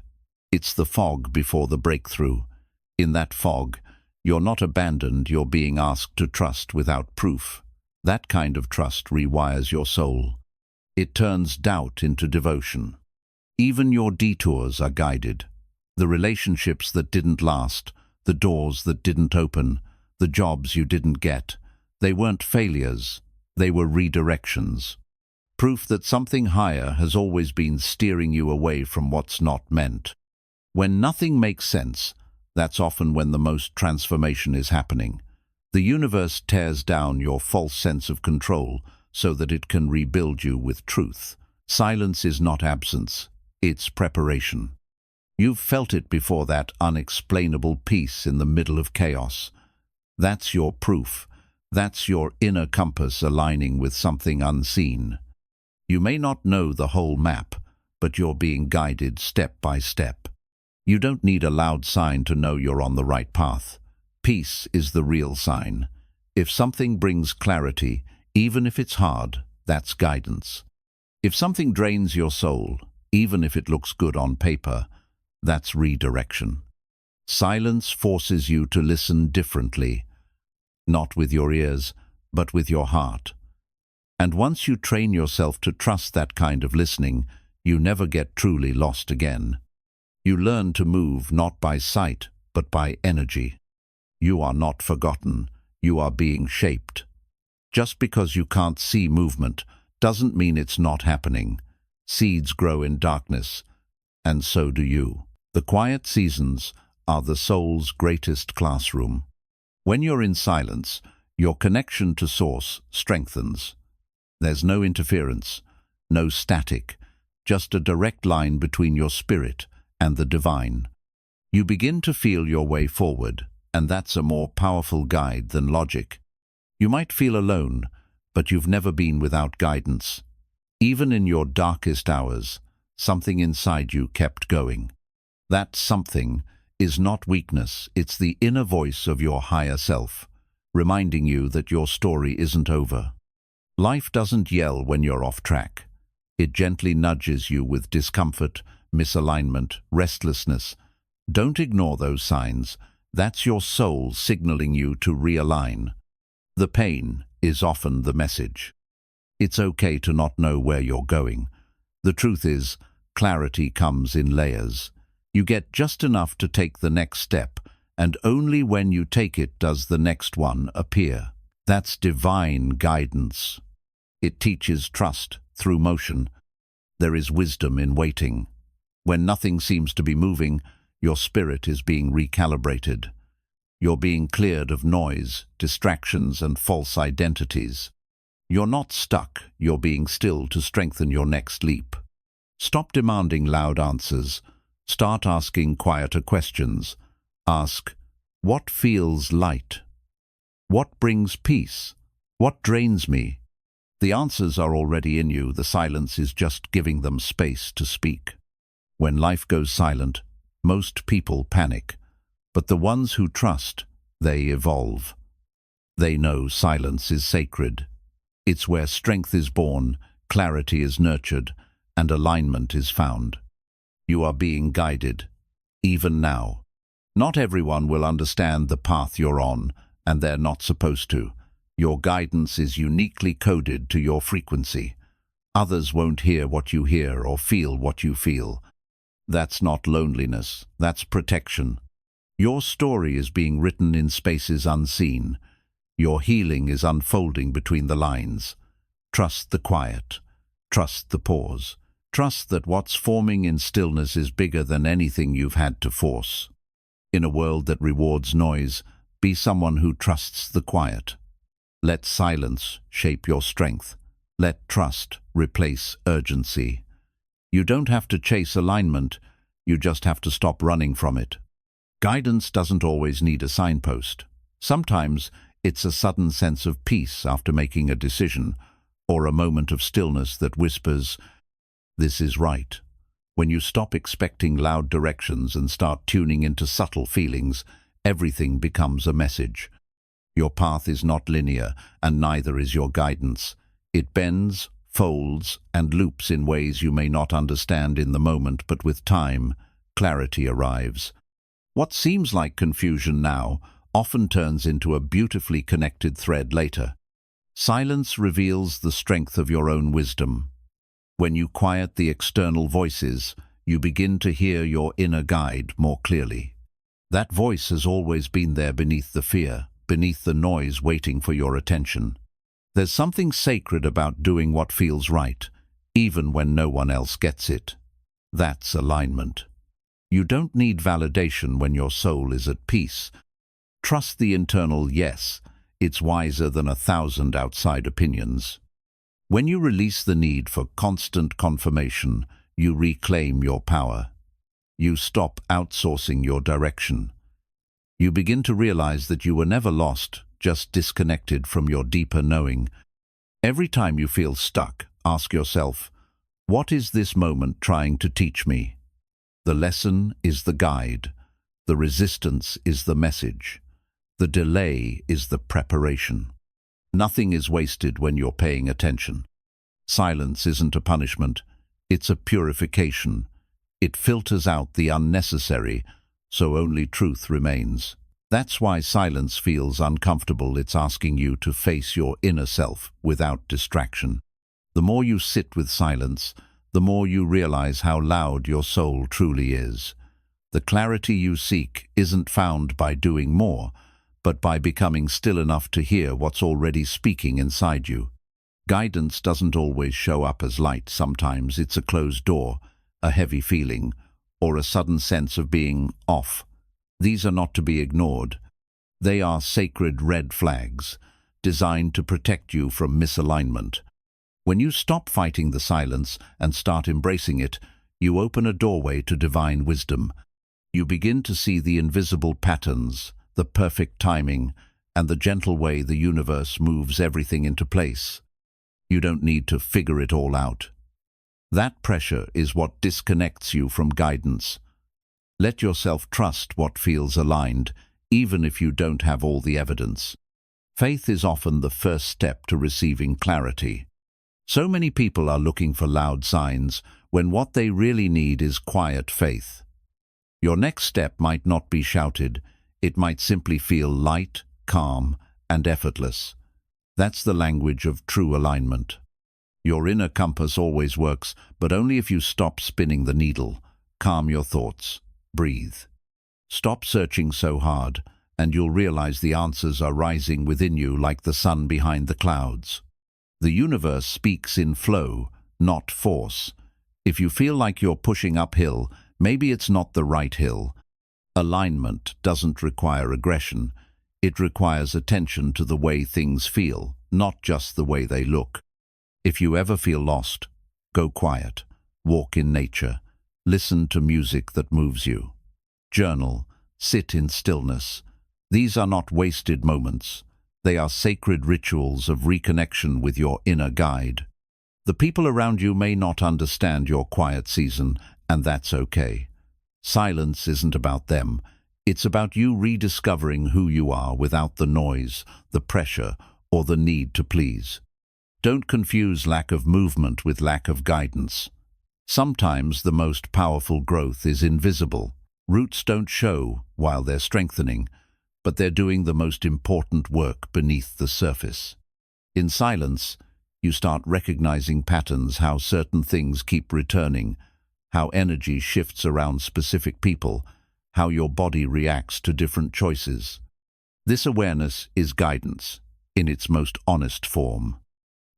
It's the fog before the breakthrough. In that fog, you're not abandoned, you're being asked to trust without proof. That kind of trust rewires your soul. It turns doubt into devotion. Even your detours are guided. The relationships that didn't last, the doors that didn't open, the jobs you didn't get, they weren't failures, they were redirections. Proof that something higher has always been steering you away from what's not meant. When nothing makes sense, that's often when the most transformation is happening. The universe tears down your false sense of control so that it can rebuild you with truth. Silence is not absence, it's preparation. You've felt it before, that unexplainable peace in the middle of chaos. That's your proof. That's your inner compass aligning with something unseen. You may not know the whole map, but you're being guided step by step. You don't need a loud sign to know you're on the right path. Peace is the real sign. If something brings clarity, even if it's hard, that's guidance. If something drains your soul, even if it looks good on paper, that's redirection. Silence forces you to listen differently, not with your ears, but with your heart. And once you train yourself to trust that kind of listening, you never get truly lost again. You learn to move not by sight, but by energy. You are not forgotten, you are being shaped. Just because you can't see movement doesn't mean it's not happening. Seeds grow in darkness, and so do you. The quiet seasons are the soul's greatest classroom. When you're in silence, your connection to Source strengthens. There's no interference, no static, just a direct line between your spirit and the divine. You begin to feel your way forward, and that's a more powerful guide than logic. You might feel alone, but you've never been without guidance. Even in your darkest hours, something inside you kept going. That something is not weakness, it's the inner voice of your higher self, reminding you that your story isn't over. Life doesn't yell when you're off track. It gently nudges you with discomfort, misalignment, restlessness. Don't ignore those signs. That's your soul signaling you to realign. The pain is often the message. It's okay to not know where you're going. The truth is, clarity comes in layers. You get just enough to take the next step, and only when you take it does the next one appear. That's divine guidance. It teaches trust through motion. There is wisdom in waiting. When nothing seems to be moving, your spirit is being recalibrated. You're being cleared of noise, distractions, and false identities. You're not stuck, you're being still to strengthen your next leap. Stop demanding loud answers. Start asking quieter questions. Ask, what feels light? What brings peace? What drains me? The answers are already in you, the silence is just giving them space to speak. When life goes silent, most people panic, but the ones who trust, they evolve. They know silence is sacred. It's where strength is born, clarity is nurtured, and alignment is found. You are being guided, even now. Not everyone will understand the path you're on, and they're not supposed to. Your guidance is uniquely coded to your frequency. Others won't hear what you hear or feel what you feel. That's not loneliness, that's protection. Your story is being written in spaces unseen. Your healing is unfolding between the lines. Trust the quiet. Trust the pause. Trust that what's forming in stillness is bigger than anything you've had to force. In a world that rewards noise, be someone who trusts the quiet. Let silence shape your strength. Let trust replace urgency. You don't have to chase alignment, you just have to stop running from it. Guidance doesn't always need a signpost. Sometimes it's a sudden sense of peace after making a decision, or a moment of stillness that whispers, "This is right." When you stop expecting loud directions and start tuning into subtle feelings, everything becomes a message. Your path is not linear, and neither is your guidance. It bends, folds, and loops in ways you may not understand in the moment, but with time, clarity arrives. What seems like confusion now often turns into a beautifully connected thread later. Silence reveals the strength of your own wisdom. When you quiet the external voices, you begin to hear your inner guide more clearly. That voice has always been there beneath the fear, beneath the noise waiting for your attention. There's something sacred about doing what feels right, even when no one else gets it. That's alignment. You don't need validation when your soul is at peace. Trust the internal yes. It's wiser than 1,000 outside opinions. When you release the need for constant confirmation, you reclaim your power. You stop outsourcing your direction. You begin to realize that you were never lost, just disconnected from your deeper knowing. Every time you feel stuck, ask yourself, what is this moment trying to teach me? The lesson is the guide. The resistance is the message. The delay is the preparation. Nothing is wasted when you're paying attention. Silence isn't a punishment, it's a purification. It filters out the unnecessary, so only truth remains. That's why silence feels uncomfortable. It's asking you to face your inner self without distraction. The more you sit with silence, the more you realize how loud your soul truly is. The clarity you seek isn't found by doing more, but by becoming still enough to hear what's already speaking inside you. Guidance doesn't always show up as light. Sometimes it's a closed door, a heavy feeling, or a sudden sense of being off. These are not to be ignored. They are sacred red flags, designed to protect you from misalignment. When you stop fighting the silence and start embracing it, you open a doorway to divine wisdom. You begin to see the invisible patterns, the perfect timing, and the gentle way the universe moves everything into place. You don't need to figure it all out. That pressure is what disconnects you from guidance. Let yourself trust what feels aligned, even if you don't have all the evidence. Faith is often the first step to receiving clarity. So many people are looking for loud signs when what they really need is quiet faith. Your next step might not be shouted. It might simply feel light, calm, and effortless. That's the language of true alignment. Your inner compass always works, but only if you stop spinning the needle. Calm your thoughts. Breathe. Stop searching so hard, and you'll realize the answers are rising within you like the sun behind the clouds. The universe speaks in flow, not force. If you feel like you're pushing uphill, maybe it's not the right hill. Alignment doesn't require aggression. It requires attention to the way things feel, not just the way they look. If you ever feel lost, go quiet, walk in nature, listen to music that moves you. Journal, sit in stillness. These are not wasted moments. They are sacred rituals of reconnection with your inner guide. The people around you may not understand your quiet season, and that's okay. Silence isn't about them. It's about you rediscovering who you are without the noise, the pressure, or the need to please. Don't confuse lack of movement with lack of guidance. Sometimes the most powerful growth is invisible. Roots don't show while they're strengthening, but they're doing the most important work beneath the surface. In silence, you start recognizing patterns, how certain things keep returning, how energy shifts around specific people, how your body reacts to different choices. This awareness is guidance in its most honest form.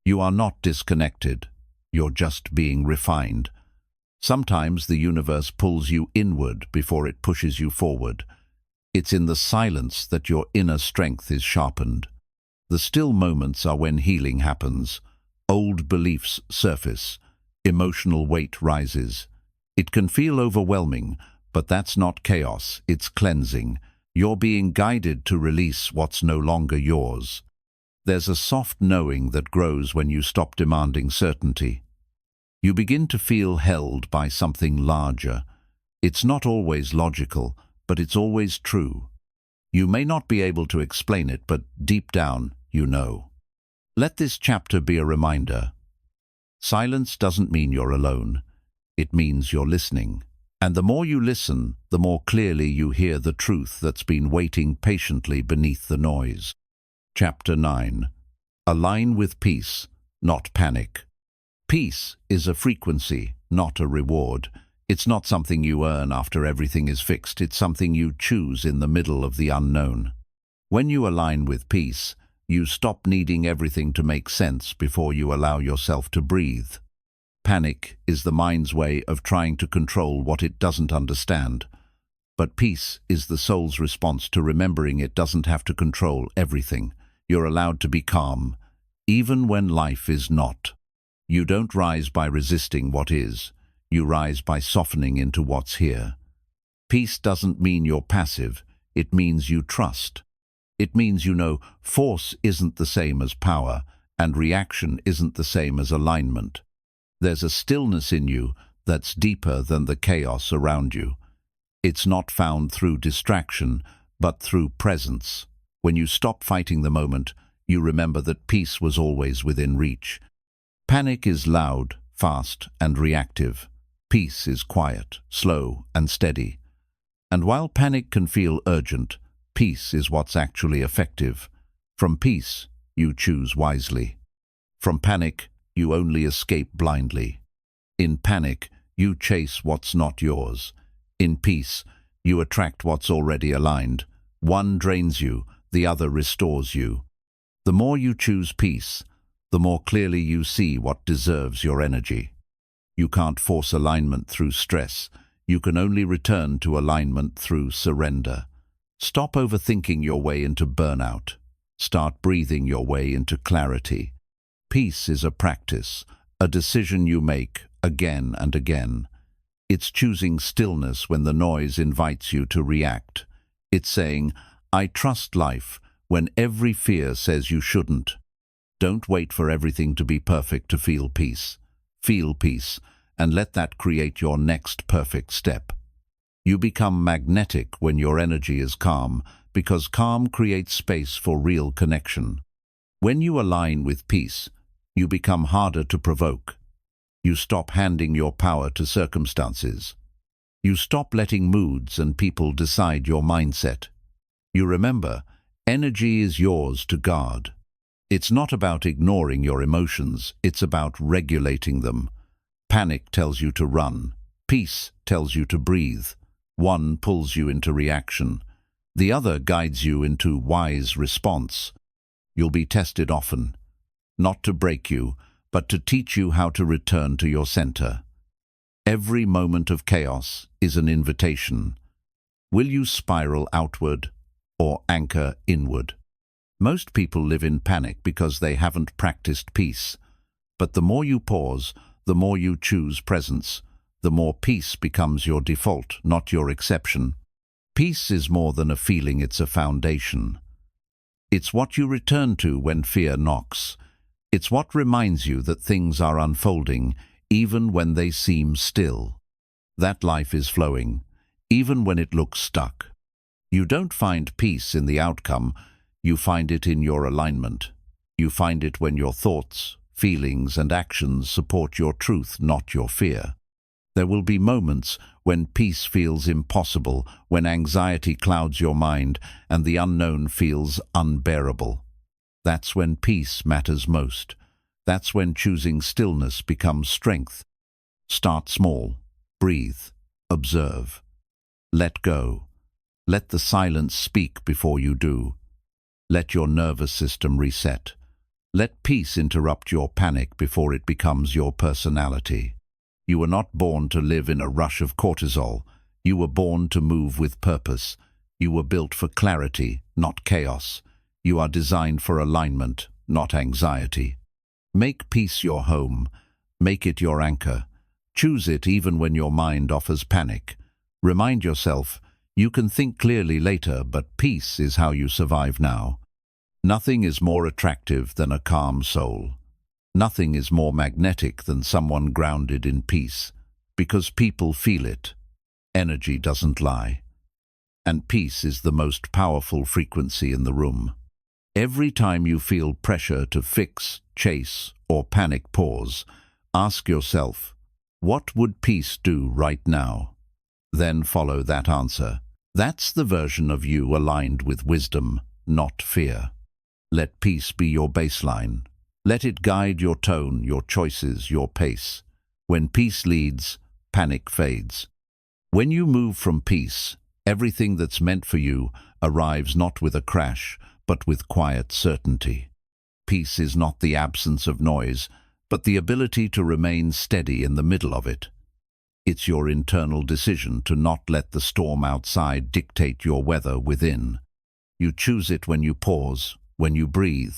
You are not disconnected, you're just being refined. Sometimes the universe pulls you inward before it pushes you forward. It's in the silence that your inner strength is sharpened. The still moments are when healing happens. Old beliefs surface. Emotional weight rises. It can feel overwhelming, but that's not chaos, it's cleansing. You're being guided to release what's no longer yours. There's a soft knowing that grows when you stop demanding certainty. You begin to feel held by something larger. It's not always logical, but it's always true. You may not be able to explain it, but deep down, you know. Let this chapter be a reminder. Silence doesn't mean you're alone. It means you're listening. And the more you listen, the more clearly you hear the truth that's been waiting patiently beneath the noise. Chapter 9. Align with peace, not panic. Peace is a frequency, not a reward. It's not something you earn after everything is fixed. It's something you choose in the middle of the unknown. When you align with peace, you stop needing everything to make sense before you allow yourself to breathe. Panic is the mind's way of trying to control what it doesn't understand. But peace is the soul's response to remembering it doesn't have to control everything. You're allowed to be calm, even when life is not. You don't rise by resisting what is. You rise by softening into what's here. Peace doesn't mean you're passive. It means you trust. It means you know force isn't the same as power, and reaction isn't the same as alignment. There's a stillness in you that's deeper than the chaos around you. It's not found through distraction, but through presence. When you stop fighting the moment, you remember that peace was always within reach. Panic is loud, fast, and reactive. Peace is quiet, slow, and steady. And while panic can feel urgent, peace is what's actually effective. From peace, you choose wisely. From panic, you only escape blindly. In panic, you chase what's not yours. In peace, you attract what's already aligned. One drains you, the other restores you. The more you choose peace, the more clearly you see what deserves your energy. You can't force alignment through stress. You can only return to alignment through surrender. Stop overthinking your way into burnout. Start breathing your way into clarity. Peace is a practice, a decision you make again and again. It's choosing stillness when the noise invites you to react. It's saying, I trust life, when every fear says you shouldn't. Don't wait for everything to be perfect to feel peace. Feel peace, and let that create your next perfect step. You become magnetic when your energy is calm, because calm creates space for real connection. When you align with peace, you become harder to provoke. You stop handing your power to circumstances. You stop letting moods and people decide your mindset. You remember, energy is yours to guard. It's not about ignoring your emotions, it's about regulating them. Panic tells you to run. Peace tells you to breathe. One pulls you into reaction. The other guides you into wise response. You'll be tested often, not to break you, but to teach you how to return to your center. Every moment of chaos is an invitation. Will you spiral outward or anchor inward? Most people live in panic because they haven't practiced peace. But the more you pause, the more you choose presence, the more peace becomes your default, not your exception. Peace is more than a feeling, it's a foundation. It's what you return to when fear knocks. It's what reminds you that things are unfolding, even when they seem still. That life is flowing, even when it looks stuck. You don't find peace in the outcome, you find it in your alignment. You find it when your thoughts, feelings, and actions support your truth, not your fear. There will be moments when peace feels impossible, when anxiety clouds your mind, and the unknown feels unbearable. That's when peace matters most. That's when choosing stillness becomes strength. Start small. Breathe. Observe. Let go. Let the silence speak before you do. Let your nervous system reset. Let peace interrupt your panic before it becomes your personality. You were not born to live in a rush of cortisol. You were born to move with purpose. You were built for clarity, not chaos. You are designed for alignment, not anxiety. Make peace your home. Make it your anchor. Choose it even when your mind offers panic. Remind yourself, you can think clearly later, but peace is how you survive now. Nothing is more attractive than a calm soul. Nothing is more magnetic than someone grounded in peace, because people feel it. Energy doesn't lie. And peace is the most powerful frequency in the room. Every time you feel pressure to fix, chase, or panic, pause. Ask yourself, what would peace do right now? Then follow that answer. That's the version of you aligned with wisdom, not fear. Let peace be your baseline. Let it guide your tone, your choices, your pace. When peace leads, panic fades. When you move from peace, everything that's meant for you arrives not with a crash, but with quiet certainty. Peace is not the absence of noise, but the ability to remain steady in the middle of it. It's your internal decision to not let the storm outside dictate your weather within. You choose it when you pause, when you breathe,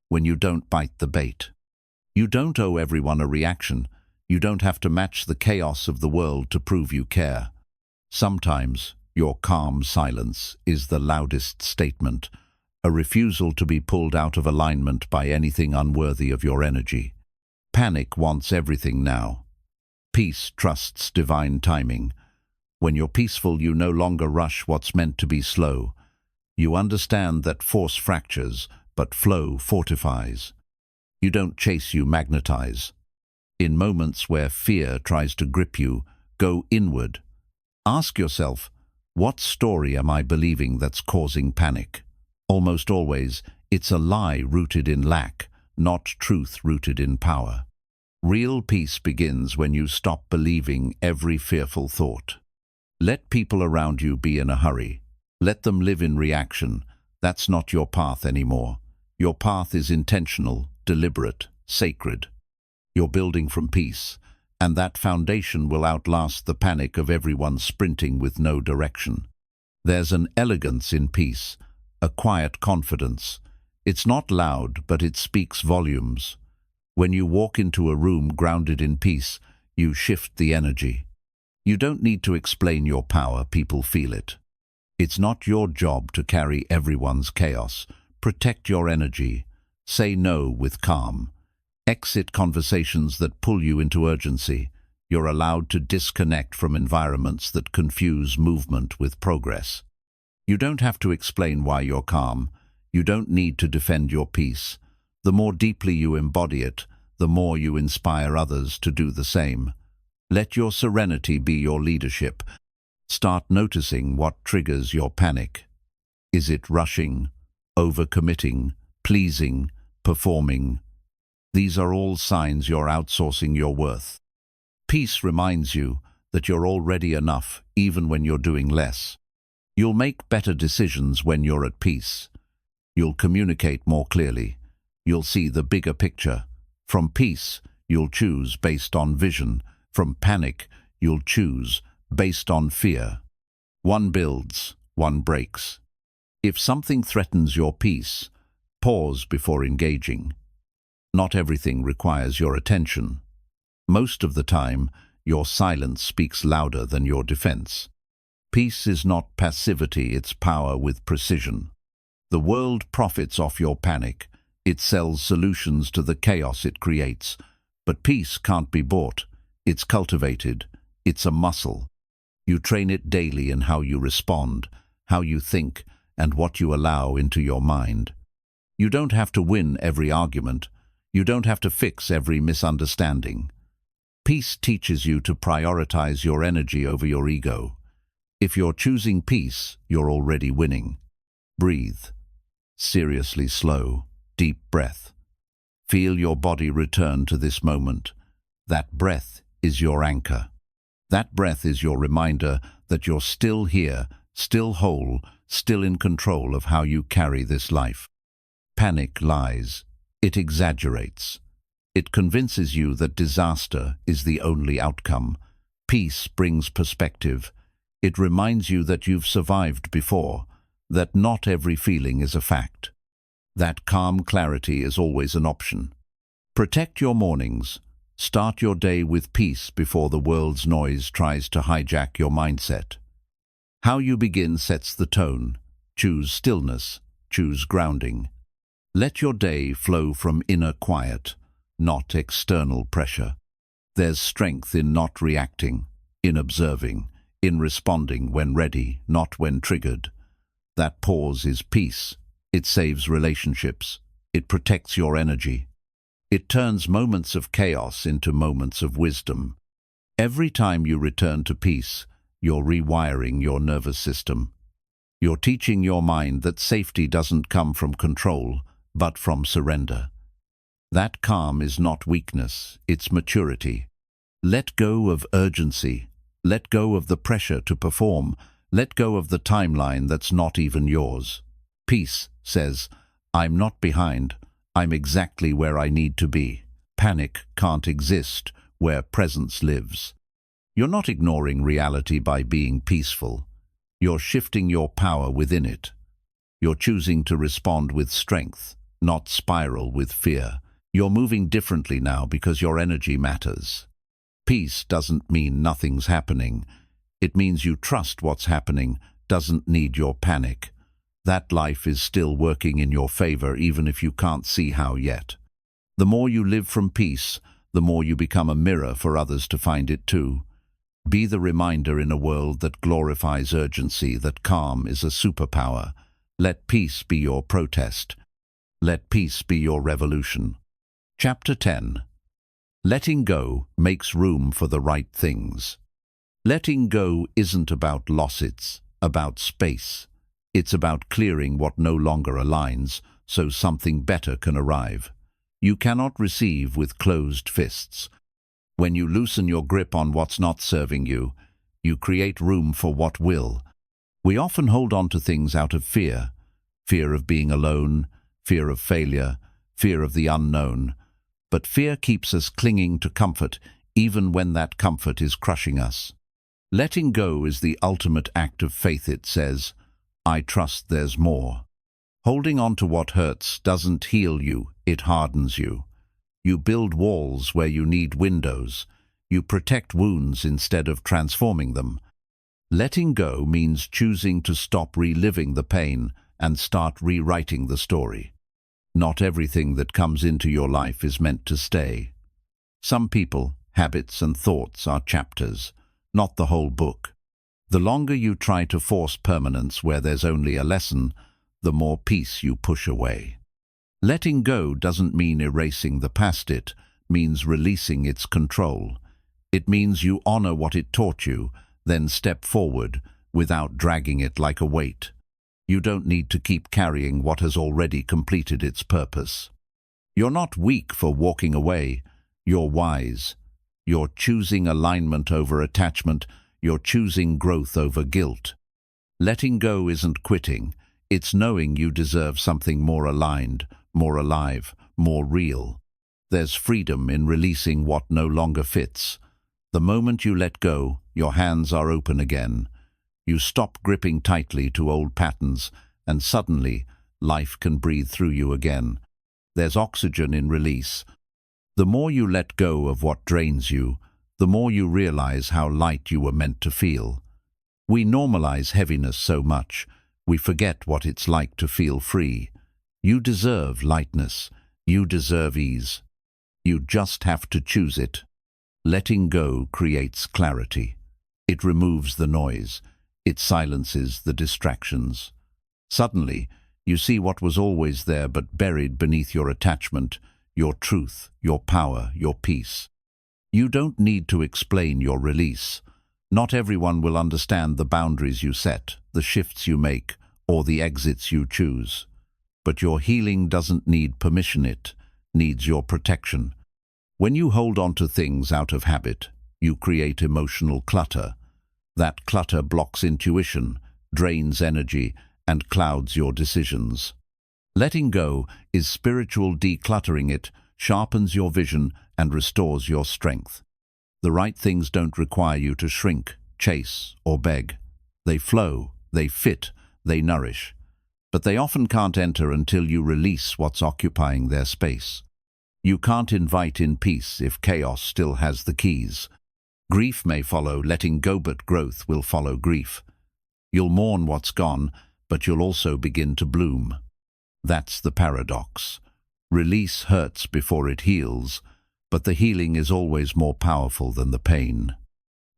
when you don't bite the bait. You don't owe everyone a reaction. You don't have to match the chaos of the world to prove you care. Sometimes your calm silence is the loudest statement, a refusal to be pulled out of alignment by anything unworthy of your energy. Panic wants everything now. Peace trusts divine timing. When you're peaceful, you no longer rush what's meant to be slow. You understand that force fractures, but flow fortifies. You don't chase, you magnetize. In moments where fear tries to grip you, go inward. Ask yourself, what story am I believing that's causing panic? Almost always, it's a lie rooted in lack, not truth rooted in power. Real peace begins when you stop believing every fearful thought. Let people around you be in a hurry. Let them live in reaction. That's not your path anymore. Your path is intentional, deliberate, sacred. You're building from peace, and that foundation will outlast the panic of everyone sprinting with no direction. There's an elegance in peace, a quiet confidence. It's not loud, but it speaks volumes. When you walk into a room grounded in peace, you shift the energy. You don't need to explain your power, people feel it. It's not your job to carry everyone's chaos. Protect your energy. Say no with calm. Exit conversations that pull you into urgency. You're allowed to disconnect from environments that confuse movement with progress. You don't have to explain why you're calm. You don't need to defend your peace. The more deeply you embody it, the more you inspire others to do the same. Let your serenity be your leadership. Start noticing what triggers your panic. Is it rushing, overcommitting, pleasing, performing? These are all signs you're outsourcing your worth. Peace reminds you that you're already enough, even when you're doing less. You'll make better decisions when you're at peace. You'll communicate more clearly. You'll see the bigger picture. From peace, you'll choose based on vision. From panic, you'll choose based on fear. One builds, one breaks. If something threatens your peace, pause before engaging. Not everything requires your attention. Most of the time, your silence speaks louder than your defense. Peace is not passivity, it's power with precision. The world profits off your panic. It sells solutions to the chaos it creates. But peace can't be bought. It's cultivated. It's a muscle. You train it daily in how you respond, how you think, and what you allow into your mind. You don't have to win every argument. You don't have to fix every misunderstanding. Peace teaches you to prioritize your energy over your ego. If you're choosing peace, you're already winning. Breathe. Seriously slow, deep breath. Feel your body return to this moment. That breath is your anchor. That breath is your reminder that you're still here, still whole, still in control of how you carry this life. Panic lies. It exaggerates. It convinces you that disaster is the only outcome. Peace brings perspective. It reminds you that you've survived before, that not every feeling is a fact. That calm clarity is always an option. Protect your mornings. Start your day with peace before the world's noise tries to hijack your mindset. How you begin sets the tone. Choose stillness. Choose grounding. Let your day flow from inner quiet, not external pressure. There's strength in not reacting, in observing, in responding when ready, not when triggered. That pause is peace. It saves relationships. It protects your energy. It turns moments of chaos into moments of wisdom. Every time you return to peace, you're rewiring your nervous system. You're teaching your mind that safety doesn't come from control, but from surrender. That calm is not weakness, it's maturity. Let go of urgency. Let go of the pressure to perform. Let go of the timeline that's not even yours. Peace says, I'm not behind. I'm exactly where I need to be. Panic can't exist where presence lives. You're not ignoring reality by being peaceful. You're shifting your power within it. You're choosing to respond with strength, not spiral with fear. You're moving differently now because your energy matters. Peace doesn't mean nothing's happening. It means you trust what's happening, doesn't need your panic. That life is still working in your favor even if you can't see how yet. The more you live from peace, the more you become a mirror for others to find it too. Be the reminder in a world that glorifies urgency that calm is a superpower. Let peace be your protest. Let peace be your revolution. Chapter 10. Letting go makes room for the right things. Letting go isn't about loss, it's about space. It's about clearing what no longer aligns so something better can arrive. You cannot receive with closed fists. When you loosen your grip on what's not serving you, you create room for what will. We often hold on to things out of fear. Fear of being alone, fear of failure, fear of the unknown. But fear keeps us clinging to comfort even when that comfort is crushing us. Letting go is the ultimate act of faith, it says. I trust there's more. Holding on to what hurts doesn't heal you, it hardens you. You build walls where you need windows. You protect wounds instead of transforming them. Letting go means choosing to stop reliving the pain and start rewriting the story. Not everything that comes into your life is meant to stay. Some people, habits and thoughts are chapters, not the whole book. The longer you try to force permanence where there's only a lesson, the more peace you push away. Letting go doesn't mean erasing the past, it means releasing its control. It means you honor what it taught you, then step forward without dragging it like a weight. You don't need to keep carrying what has already completed its purpose. You're not weak for walking away, you're wise. You're choosing alignment over attachment, you're choosing growth over guilt. Letting go isn't quitting, it's knowing you deserve something more aligned, more alive, more real. There's freedom in releasing what no longer fits. The moment you let go, your hands are open again. You stop gripping tightly to old patterns, and suddenly, life can breathe through you again. There's oxygen in release. The more you let go of what drains you, the more you realize how light you were meant to feel. We normalize heaviness so much, we forget what it's like to feel free. You deserve lightness. You deserve ease. You just have to choose it. Letting go creates clarity. It removes the noise. It silences the distractions. Suddenly, you see what was always there but buried beneath your attachment, your truth, your power, your peace. You don't need to explain your release. Not everyone will understand the boundaries you set, the shifts you make, or the exits you choose. But your healing doesn't need permission, it needs your protection. When you hold on to things out of habit, you create emotional clutter. That clutter blocks intuition, drains energy, and clouds your decisions. Letting go is spiritual decluttering. It sharpens your vision and restores your strength. The right things don't require you to shrink, chase, or beg. They flow, they fit, they nourish. But they often can't enter until you release what's occupying their space. You can't invite in peace if chaos still has the keys. Grief may follow letting go, but growth will follow grief. You'll mourn what's gone, but you'll also begin to bloom. That's the paradox. Release hurts before it heals, but the healing is always more powerful than the pain.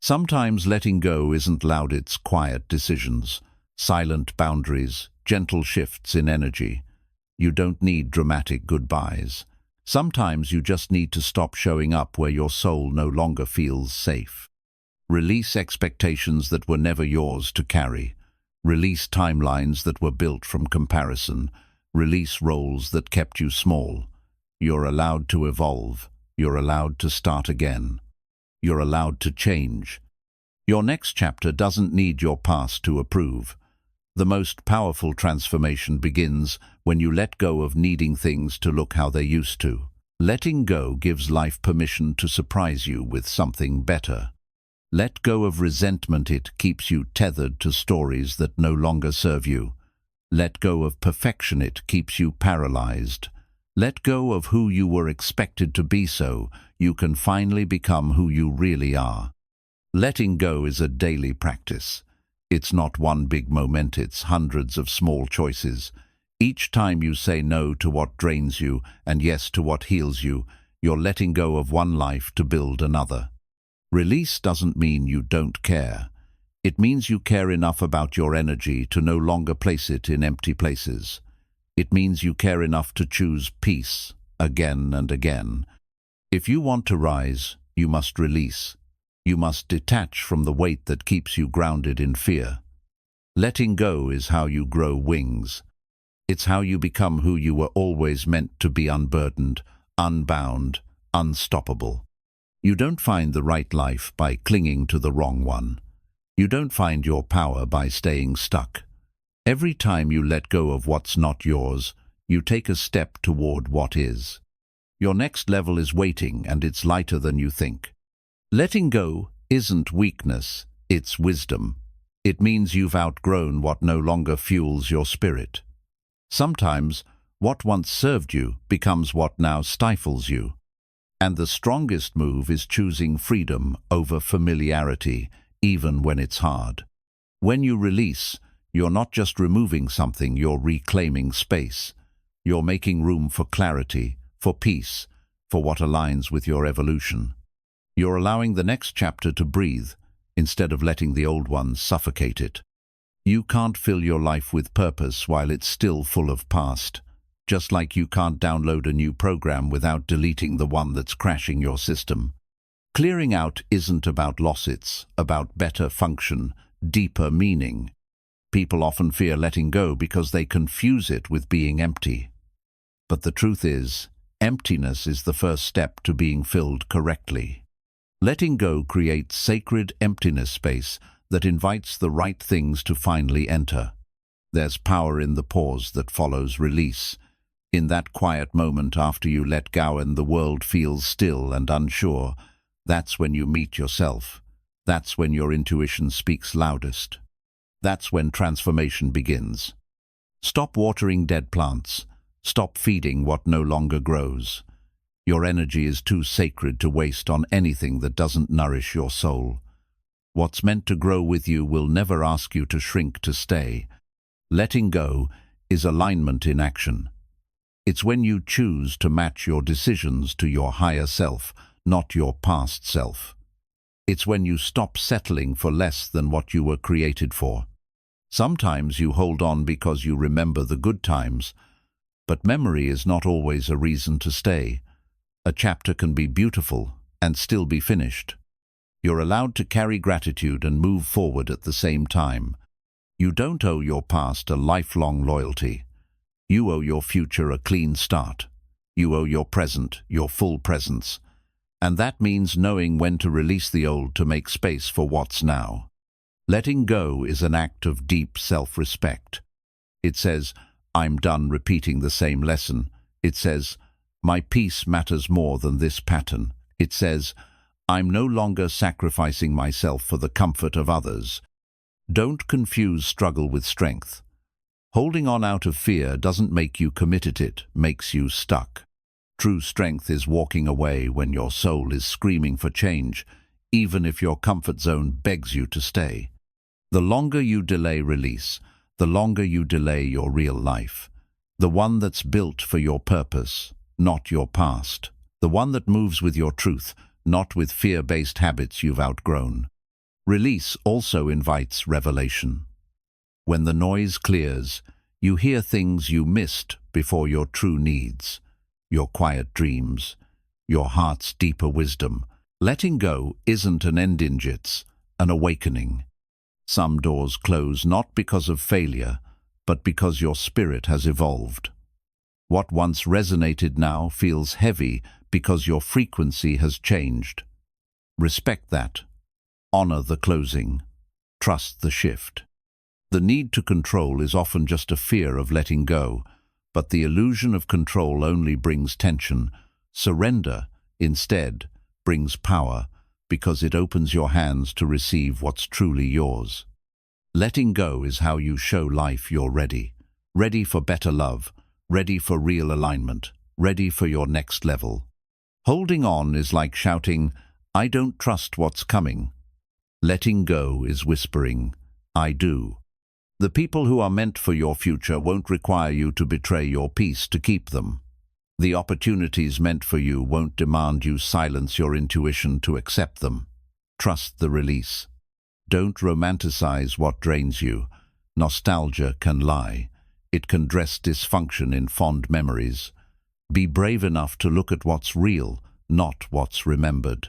Sometimes letting go isn't loud, it's quiet decisions, silent boundaries, gentle shifts in energy. You don't need dramatic goodbyes. Sometimes you just need to stop showing up where your soul no longer feels safe. Release expectations that were never yours to carry. Release timelines that were built from comparison. Release roles that kept you small. You're allowed to evolve. You're allowed to start again. You're allowed to change. Your next chapter doesn't need your past to approve. The most powerful transformation begins when you let go of needing things to look how they used to. Letting go gives life permission to surprise you with something better. Let go of resentment, it keeps you tethered to stories that no longer serve you. Let go of perfection, it keeps you paralyzed. Let go of who you were expected to be so you can finally become who you really are. Letting go is a daily practice. It's not one big moment, it's hundreds of small choices. Each time you say no to what drains you and yes to what heals you, you're letting go of one life to build another. Release doesn't mean you don't care. It means you care enough about your energy to no longer place it in empty places. It means you care enough to choose peace again and again. If you want to rise, you must release. You must detach from the weight that keeps you grounded in fear. Letting go is how you grow wings. It's how you become who you were always meant to be: unburdened, unbound, unstoppable. You don't find the right life by clinging to the wrong one. You don't find your power by staying stuck. Every time you let go of what's not yours, you take a step toward what is. Your next level is waiting, and it's lighter than you think. Letting go isn't weakness, it's wisdom. It means you've outgrown what no longer fuels your spirit. Sometimes, what once served you becomes what now stifles you. And the strongest move is choosing freedom over familiarity, even when it's hard. When you release, you're not just removing something, you're reclaiming space. You're making room for clarity, for peace, for what aligns with your evolution. You're allowing the next chapter to breathe, instead of letting the old ones suffocate it. You can't fill your life with purpose while it's still full of past, just like you can't download a new program without deleting the one that's crashing your system. Clearing out isn't about loss, it's about better function, deeper meaning. People often fear letting go because they confuse it with being empty. But the truth is, emptiness is the first step to being filled correctly. Letting go creates sacred emptiness space that invites the right things to finally enter. There's power in the pause that follows release. In that quiet moment after you let go and the world feels still and unsure, that's when you meet yourself. That's when your intuition speaks loudest. That's when transformation begins. Stop watering dead plants. Stop feeding what no longer grows. Your energy is too sacred to waste on anything that doesn't nourish your soul. What's meant to grow with you will never ask you to shrink to stay. Letting go is alignment in action. It's when you choose to match your decisions to your higher self, not your past self. It's when you stop settling for less than what you were created for. Sometimes you hold on because you remember the good times, but memory is not always a reason to stay. A chapter can be beautiful and still be finished. You're allowed to carry gratitude and move forward at the same time. You don't owe your past a lifelong loyalty. You owe your future a clean start. You owe your present your full presence. And that means knowing when to release the old to make space for what's now. Letting go is an act of deep self-respect. It says, I'm done repeating the same lesson. It says, my peace matters more than this pattern. It says, I'm no longer sacrificing myself for the comfort of others. Don't confuse struggle with strength. Holding on out of fear doesn't make you committed, it makes you stuck. True strength is walking away when your soul is screaming for change, even if your comfort zone begs you to stay. The longer you delay release, the longer you delay your real life. The one that's built for your purpose, not your past. The one that moves with your truth, not with fear-based habits you've outgrown. Release also invites revelation. When the noise clears, you hear things you missed before your true needs, your quiet dreams, your heart's deeper wisdom. Letting go isn't an end, it's an awakening. Some doors close not because of failure, but because your spirit has evolved. What once resonated now feels heavy because your frequency has changed. Respect that. Honor the closing. Trust the shift. The need to control is often just a fear of letting go, but the illusion of control only brings tension. Surrender, instead, brings power, because it opens your hands to receive what's truly yours. Letting go is how you show life you're ready. Ready for better love, ready for real alignment, ready for your next level. Holding on is like shouting, I don't trust what's coming. Letting go is whispering, I do. The people who are meant for your future won't require you to betray your peace to keep them. The opportunities meant for you won't demand you silence your intuition to accept them. Trust the release. Don't romanticize what drains you. Nostalgia can lie. It can dress dysfunction in fond memories. Be brave enough to look at what's real, not what's remembered.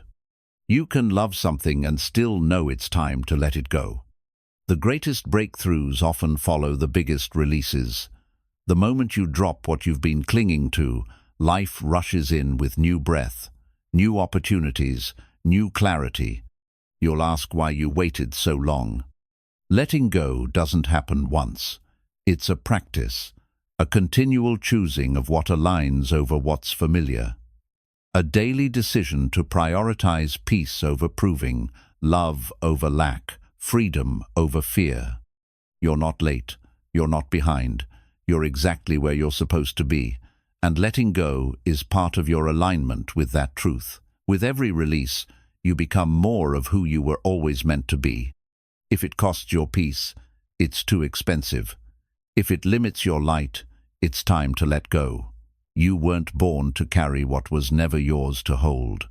You can love something and still know it's time to let it go. The greatest breakthroughs often follow the biggest releases. The moment you drop what you've been clinging to, life rushes in with new breath, new opportunities, new clarity. You'll ask why you waited so long. Letting go doesn't happen once. It's a practice, a continual choosing of what aligns over what's familiar. A daily decision to prioritize peace over proving, love over lack, freedom over fear. You're not late. You're not behind. You're exactly where you're supposed to be. And letting go is part of your alignment with that truth. With every release, you become more of who you were always meant to be. If it costs your peace, it's too expensive. If it limits your light, it's time to let go. You weren't born to carry what was never yours to hold.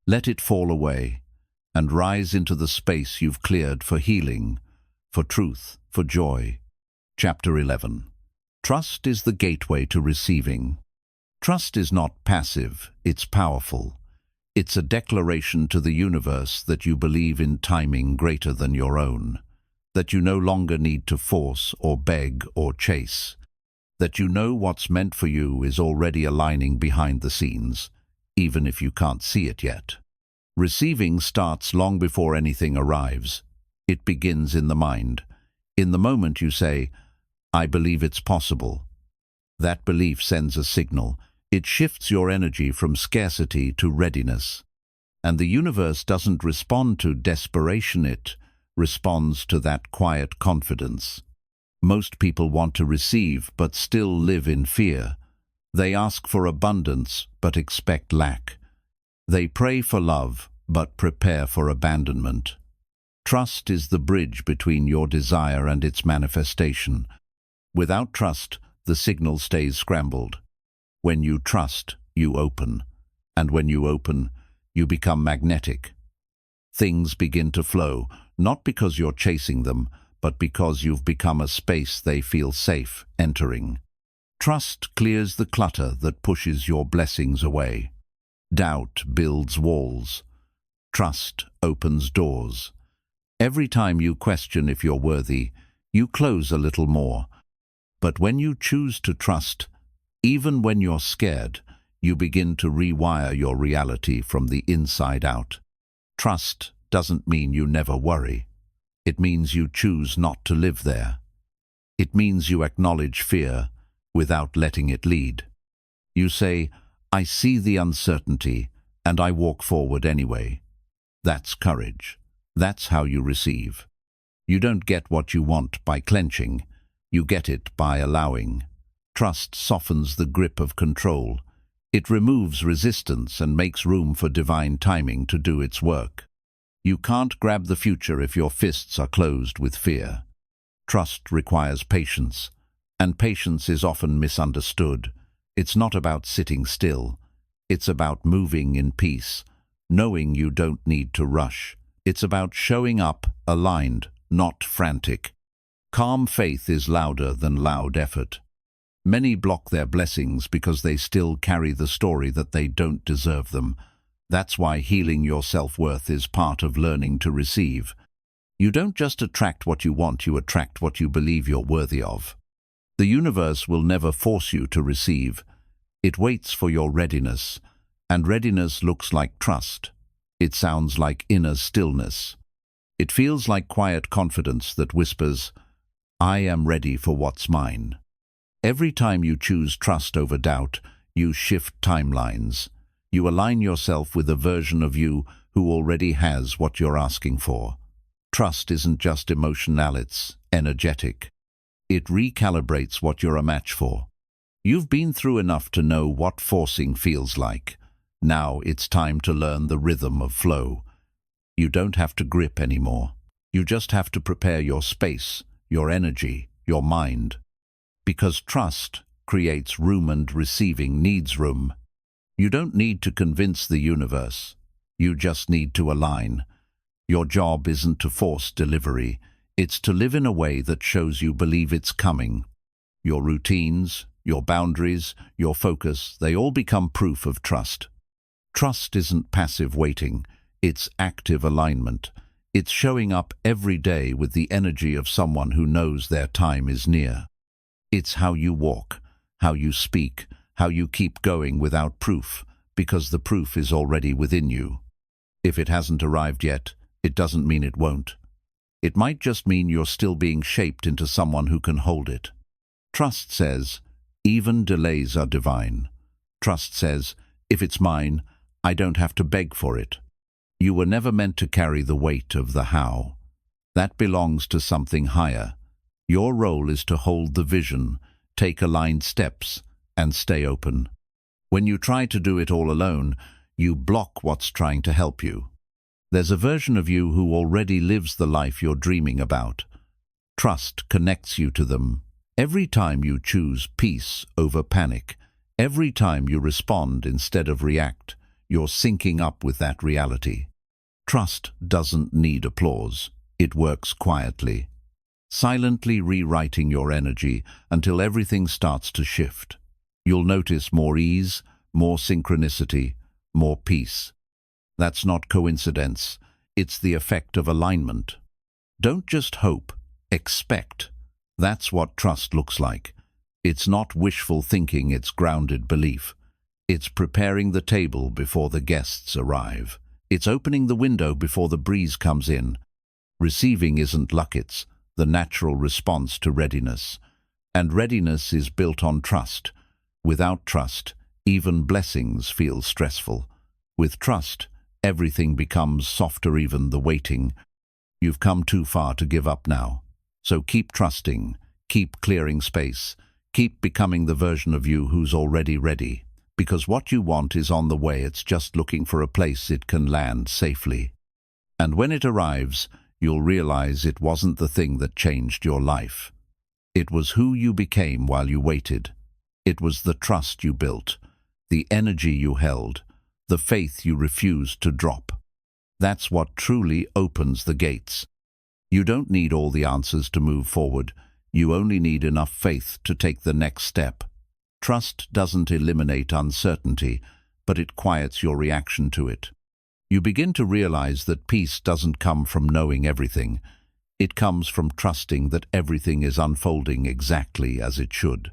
Let it fall away and rise into the space you've cleared for healing, for truth, for joy. Chapter 11. Trust is the gateway to receiving. Trust is not passive, it's powerful. It's a declaration to the universe that you believe in timing greater than your own, that you no longer need to force or beg or chase, that you know what's meant for you is already aligning behind the scenes, even if you can't see it yet. Receiving starts long before anything arrives. It begins in the mind. In the moment you say, "I believe it's possible," that belief sends a signal. It shifts your energy from scarcity to readiness. And the universe doesn't respond to desperation, it responds to that quiet confidence. Most people want to receive but still live in fear. They ask for abundance but expect lack. They pray for love but prepare for abandonment. Trust is the bridge between your desire and its manifestation. Without trust, the signal stays scrambled. When you trust, you open. And when you open, you become magnetic. Things begin to flow, not because you're chasing them, but because you've become a space they feel safe entering. Trust clears the clutter that pushes your blessings away. Doubt builds walls. Trust opens doors. Every time you question if you're worthy, you close a little more. But when you choose to trust, even when you're scared, you begin to rewire your reality from the inside out. Trust doesn't mean you never worry. It means you choose not to live there. It means you acknowledge fear without letting it lead. You say, "I see the uncertainty, and I walk forward anyway." That's courage. That's how you receive. You don't get what you want by clenching. You get it by allowing. Trust softens the grip of control. It removes resistance and makes room for divine timing to do its work. You can't grab the future if your fists are closed with fear. Trust requires patience, and patience is often misunderstood. It's not about sitting still. It's about moving in peace, knowing you don't need to rush. It's about showing up aligned, not frantic. Calm faith is louder than loud effort. Many block their blessings because they still carry the story that they don't deserve them. That's why healing your self-worth is part of learning to receive. You don't just attract what you want, you attract what you believe you're worthy of. The universe will never force you to receive. It waits for your readiness, and readiness looks like trust. It sounds like inner stillness. It feels like quiet confidence that whispers, "I am ready for what's mine." Every time you choose trust over doubt, you shift timelines. You align yourself with a version of you who already has what you're asking for. Trust isn't just emotional, it's energetic. It recalibrates what you're a match for. You've been through enough to know what forcing feels like. Now it's time to learn the rhythm of flow. You don't have to grip anymore. You just have to prepare your space, your energy, your mind. Because trust creates room and receiving needs room. You don't need to convince the universe. You just need to align. Your job isn't to force delivery. It's to live in a way that shows you believe it's coming. Your routines, your boundaries, your focus, they all become proof of trust. Trust isn't passive waiting. It's active alignment. It's showing up every day with the energy of someone who knows their time is near. It's how you walk, how you speak, how you keep going without proof, because the proof is already within you. If it hasn't arrived yet, it doesn't mean it won't. It might just mean you're still being shaped into someone who can hold it. Trust says, even delays are divine. Trust says, if it's mine, I don't have to beg for it. You were never meant to carry the weight of the how. That belongs to something higher. Your role is to hold the vision, take aligned steps, and stay open. When you try to do it all alone, you block what's trying to help you. There's a version of you who already lives the life you're dreaming about. Trust connects you to them. Every time you choose peace over panic, every time you respond instead of react, you're syncing up with that reality. Trust doesn't need applause. It works quietly, silently rewriting your energy until everything starts to shift. You'll notice more ease, more synchronicity, more peace. That's not coincidence. It's the effect of alignment. Don't just hope, expect. That's what trust looks like. It's not wishful thinking, it's grounded belief. It's preparing the table before the guests arrive. It's opening the window before the breeze comes in. Receiving isn't luck, it's the natural response to readiness. And readiness is built on trust. Without trust, even blessings feel stressful. With trust, everything becomes softer, even the waiting. You've come too far to give up now. So keep trusting, keep clearing space, keep becoming the version of you who's already ready. Because what you want is on the way, it's just looking for a place it can land safely. And when it arrives, you'll realize it wasn't the thing that changed your life. It was who you became while you waited. It was the trust you built, the energy you held, the faith you refused to drop. That's what truly opens the gates. You don't need all the answers to move forward. You only need enough faith to take the next step. Trust doesn't eliminate uncertainty, but it quiets your reaction to it. You begin to realize that peace doesn't come from knowing everything. It comes from trusting that everything is unfolding exactly as it should.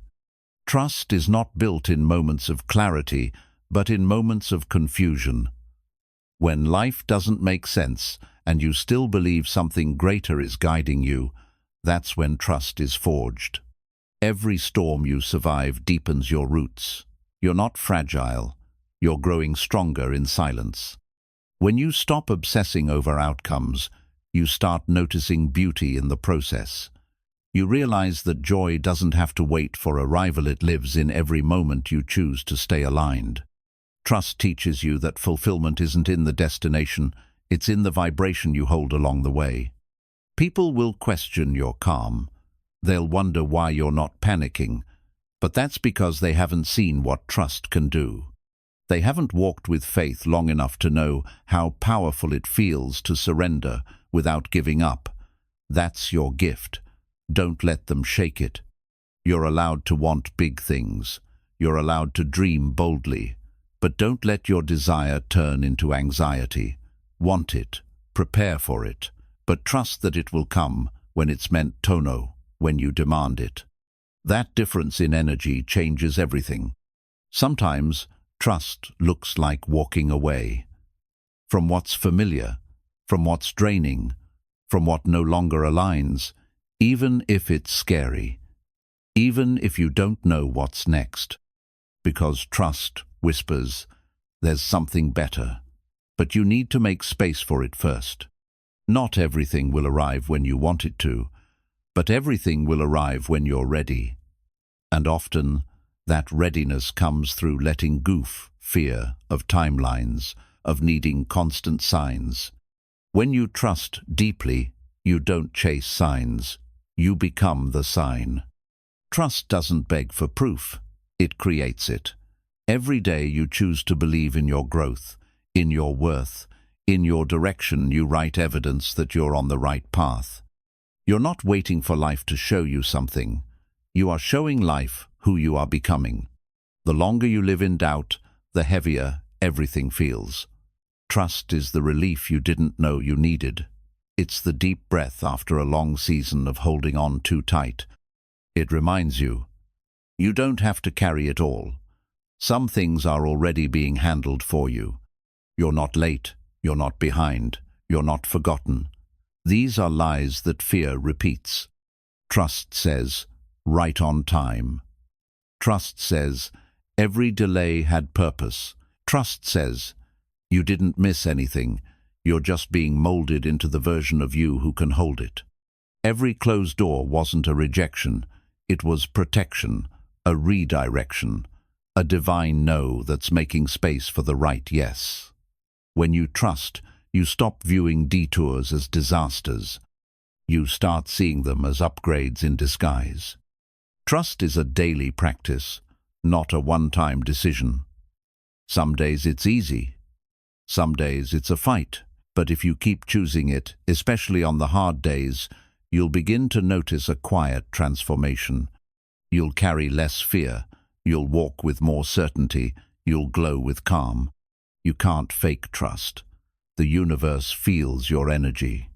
Trust is not built in moments of clarity, but in moments of confusion. When life doesn't make sense and you still believe something greater is guiding you, that's when trust is forged. Every storm you survive deepens your roots. You're not fragile. You're growing stronger in silence. When you stop obsessing over outcomes, you start noticing beauty in the process. You realize that joy doesn't have to wait for arrival, it lives in every moment you choose to stay aligned. Trust teaches you that fulfillment isn't in the destination, it's in the vibration you hold along the way. People will question your calm. They'll wonder why you're not panicking, but that's because they haven't seen what trust can do. They haven't walked with faith long enough to know how powerful it feels to surrender without giving up. That's your gift. Don't let them shake it. You're allowed to want big things. You're allowed to dream boldly. But don't let your desire turn into anxiety. Want it. Prepare for it. But trust that it will come when it's meant to, when you demand it. That difference in energy changes everything. Sometimes trust looks like walking away. From what's familiar, from what's draining, from what no longer aligns, even if it's scary, even if you don't know what's next. Because trust whispers, there's something better, but you need to make space for it first. Not everything will arrive when you want it to, but everything will arrive when you're ready. And often, that readiness comes through letting go of fear, of timelines, of needing constant signs. When you trust deeply, you don't chase signs. You become the sign. Trust doesn't beg for proof. It creates it. Every day you choose to believe in your growth, in your worth, in your direction. You write evidence that you're on the right path. You're not waiting for life to show you something. You are showing life who you are becoming. The longer you live in doubt, the heavier everything feels. Trust is the relief you didn't know you needed. It's the deep breath after a long season of holding on too tight. It reminds you, you don't have to carry it all. Some things are already being handled for you. You're not late, you're not behind, you're not forgotten. These are lies that fear repeats. Trust says, right on time. Trust says, every delay had purpose. Trust says, You didn't miss anything. You're just being molded into the version of you who can hold it. Every closed door wasn't a rejection. It was protection, a redirection, a divine no that's making space for the right yes. When you trust, you stop viewing detours as disasters. You start seeing them as upgrades in disguise. Trust is a daily practice, not a one-time decision. Some days it's easy. Some days it's a fight. But if you keep choosing it, especially on the hard days, you'll begin to notice a quiet transformation. You'll carry less fear. You'll walk with more certainty. You'll glow with calm. You can't fake trust. The universe feels your energy.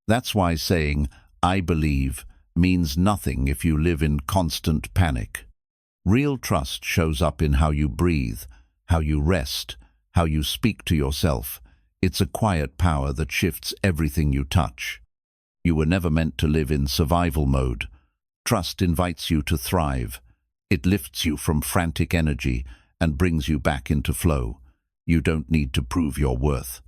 That's why saying, "I believe," means nothing if you live in constant panic. Real trust shows up in how you breathe, how you rest, how you speak to yourself. It's a quiet power that shifts everything you touch. You were never meant to live in survival mode. Trust invites you to thrive. It lifts you from frantic energy and brings you back into flow. You don't need to prove your worth.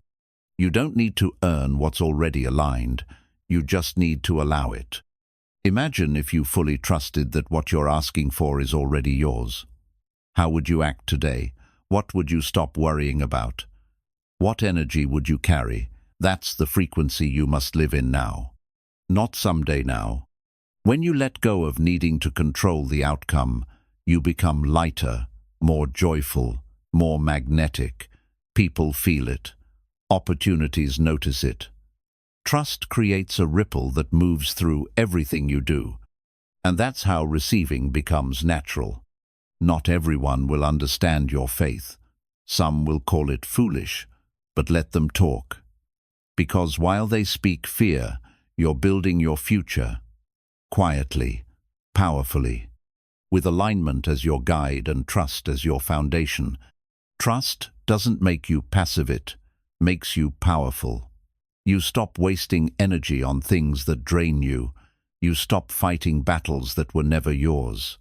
You don't need to earn what's already aligned. You just need to allow it. Imagine if you fully trusted that what you're asking for is already yours. How would you act today? What would you stop worrying about? What energy would you carry? That's the frequency you must live in now. Not someday now. When you let go of needing to control the outcome, you become lighter, more joyful, more magnetic. People feel it. Opportunities notice it. Trust creates a ripple that moves through everything you do. And that's how receiving becomes natural. Not everyone will understand your faith. Some will call it foolish, but let them talk. Because while they speak fear, you're building your future. Quietly, powerfully, with alignment as your guide and trust as your foundation. Trust doesn't make you passive, it makes you powerful. You stop wasting energy on things that drain you. You stop fighting battles that were never yours.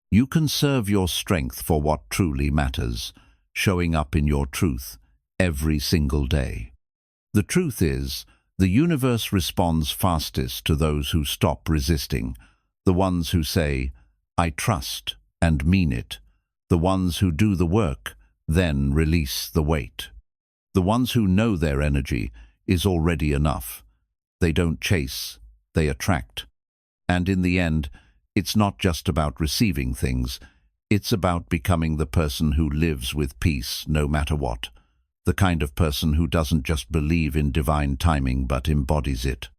You conserve your strength for what truly matters, showing up in your truth every single day. The truth is, the universe responds fastest to those who stop resisting, the ones who say, "I trust," and mean it, the ones who do the work, then release the weight. The ones who know their energy is already enough. They don't chase, they attract. And in the end, it's not just about receiving things, it's about becoming the person who lives with peace no matter what. The kind of person who doesn't just believe in divine timing but embodies it.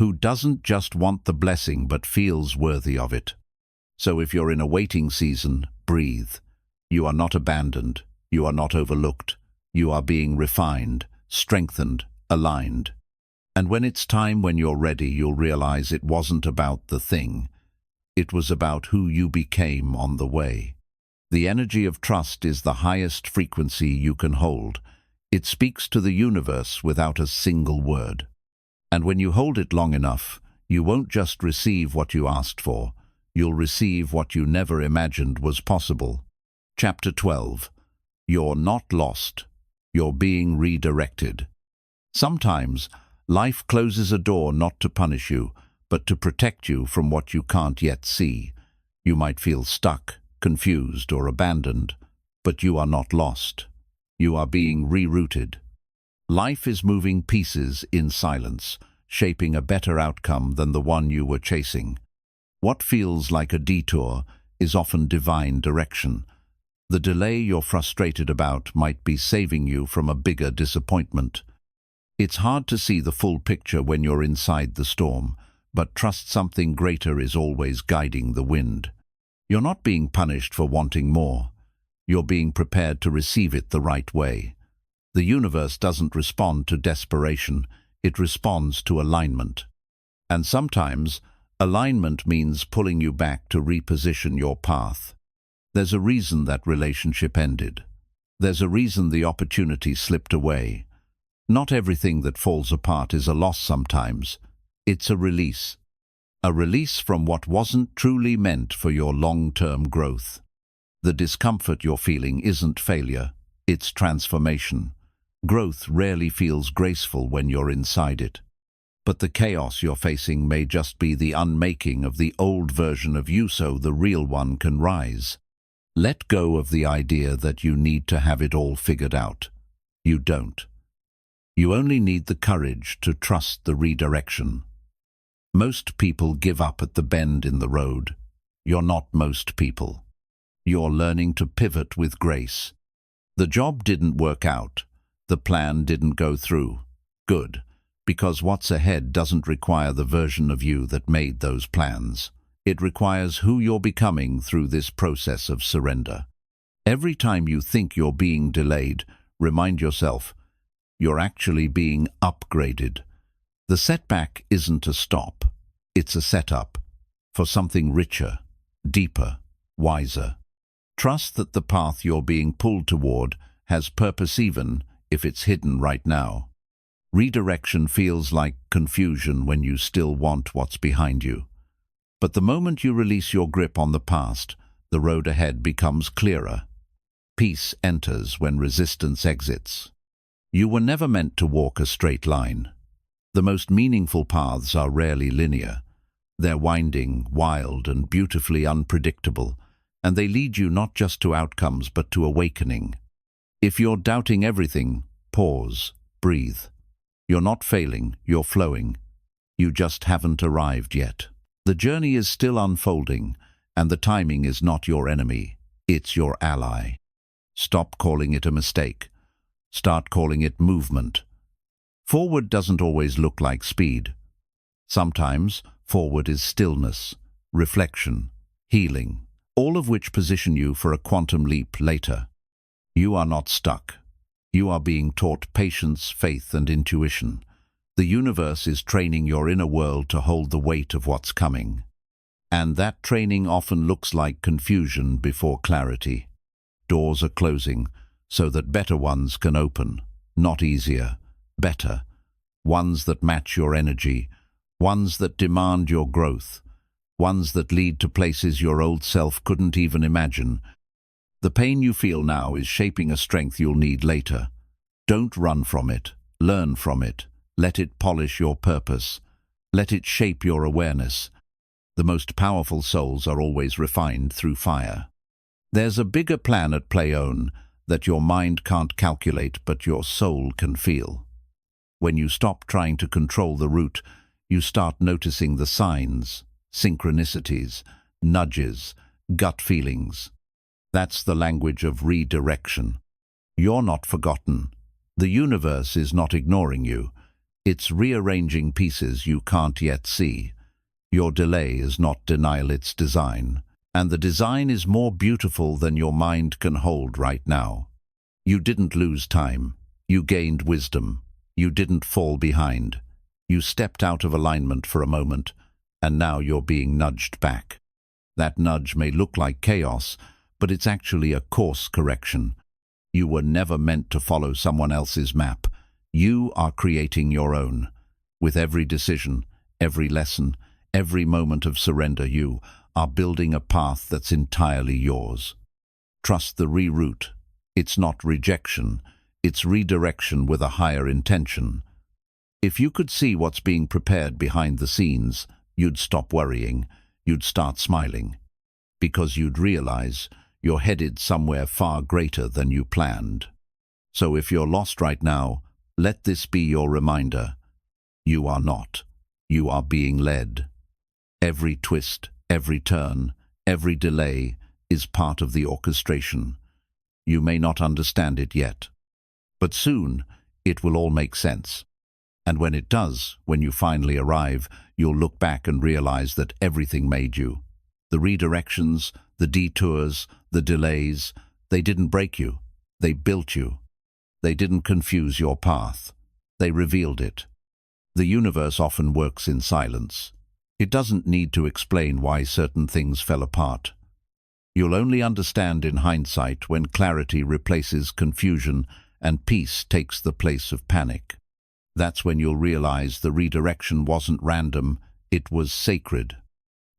Who doesn't just want the blessing but feels worthy of it. So if you're in a waiting season, breathe. You are not abandoned. You are not overlooked. You are being refined, strengthened, aligned. And when it's time, when you're ready, you'll realize it wasn't about the thing. It was about who you became on the way. The energy of trust is the highest frequency you can hold. It speaks to the universe without a single word. And when you hold it long enough, you won't just receive what you asked for. You'll receive what you never imagined was possible. Chapter 12. You're not lost. You're being redirected. Sometimes, life closes a door not to punish you, but to protect you from what you can't yet see. You might feel stuck, confused, or abandoned, but you are not lost. You are being rerouted. Life is moving pieces in silence, shaping a better outcome than the one you were chasing. What feels like a detour is often divine direction. The delay you're frustrated about might be saving you from a bigger disappointment. It's hard to see the full picture when you're inside the storm, but trust something greater is always guiding the wind. You're not being punished for wanting more. You're being prepared to receive it the right way. The universe doesn't respond to desperation, it responds to alignment. And sometimes, alignment means pulling you back to reposition your path. There's a reason that relationship ended. There's a reason the opportunity slipped away. Not everything that falls apart is a loss sometimes. It's a release. A release from what wasn't truly meant for your long-term growth. The discomfort you're feeling isn't failure, it's transformation. Growth rarely feels graceful when you're inside it. But the chaos you're facing may just be the unmaking of the old version of you so the real one can rise. Let go of the idea that you need to have it all figured out. You don't. You only need the courage to trust the redirection. Most people give up at the bend in the road. You're not most people. You're learning to pivot with grace. The job didn't work out. The plan didn't go through. Good, because what's ahead doesn't require the version of you that made those plans. It requires who you're becoming through this process of surrender. Every time you think you're being delayed, remind yourself, you're actually being upgraded. The setback isn't a stop. It's a setup for something richer, deeper, wiser. Trust that the path you're being pulled toward has purpose even if it's hidden right now. Redirection feels like confusion when you still want what's behind you. But the moment you release your grip on the past, the road ahead becomes clearer. Peace enters when resistance exits. You were never meant to walk a straight line. The most meaningful paths are rarely linear. They're winding, wild, and beautifully unpredictable, and they lead you not just to outcomes but to awakening. If you're doubting everything, pause, breathe. You're not failing, you're flowing. You just haven't arrived yet. The journey is still unfolding, and the timing is not your enemy, it's your ally. Stop calling it a mistake. Start calling it movement. Forward doesn't always look like speed. Sometimes forward is stillness, reflection, healing, all of which position you for a quantum leap later. You are not stuck. You are being taught patience, faith, and intuition. The universe is training your inner world to hold the weight of what's coming. And that training often looks like confusion before clarity. Doors are closing so that better ones can open. Not easier, better. Ones that match your energy, ones that demand your growth, ones that lead to places your old self couldn't even imagine. The pain you feel now is shaping a strength you'll need later. Don't run from it. Learn from it. Let it polish your purpose. Let it shape your awareness. The most powerful souls are always refined through fire. There's a bigger plan at play that your mind can't calculate but your soul can feel. When you stop trying to control the route, you start noticing the signs, synchronicities, nudges, gut feelings. That's the language of redirection. You're not forgotten. The universe is not ignoring you. It's rearranging pieces you can't yet see. Your delay is not denial, it's design. And the design is more beautiful than your mind can hold right now. You didn't lose time. You gained wisdom. You didn't fall behind. You stepped out of alignment for a moment, and now you're being nudged back. That nudge may look like chaos, but it's actually a course correction. You were never meant to follow someone else's map. You are creating your own. With every decision, every lesson, every moment of surrender, you are building a path that's entirely yours. Trust the reroute. It's not rejection. It's redirection with a higher intention. If you could see what's being prepared behind the scenes, you'd stop worrying. You'd start smiling. Because you'd realize you're headed somewhere far greater than you planned. So if you're lost right now, let this be your reminder. You are not. You are being led. Every twist, every turn, every delay is part of the orchestration. You may not understand it yet, but soon it will all make sense. And when it does, when you finally arrive, you'll look back and realize that everything made you. The redirections, the detours, the delays, they didn't break you. They built you. They didn't confuse your path. They revealed it. The universe often works in silence. It doesn't need to explain why certain things fell apart. You'll only understand in hindsight when clarity replaces confusion and peace takes the place of panic. That's when you'll realize the redirection wasn't random, it was sacred.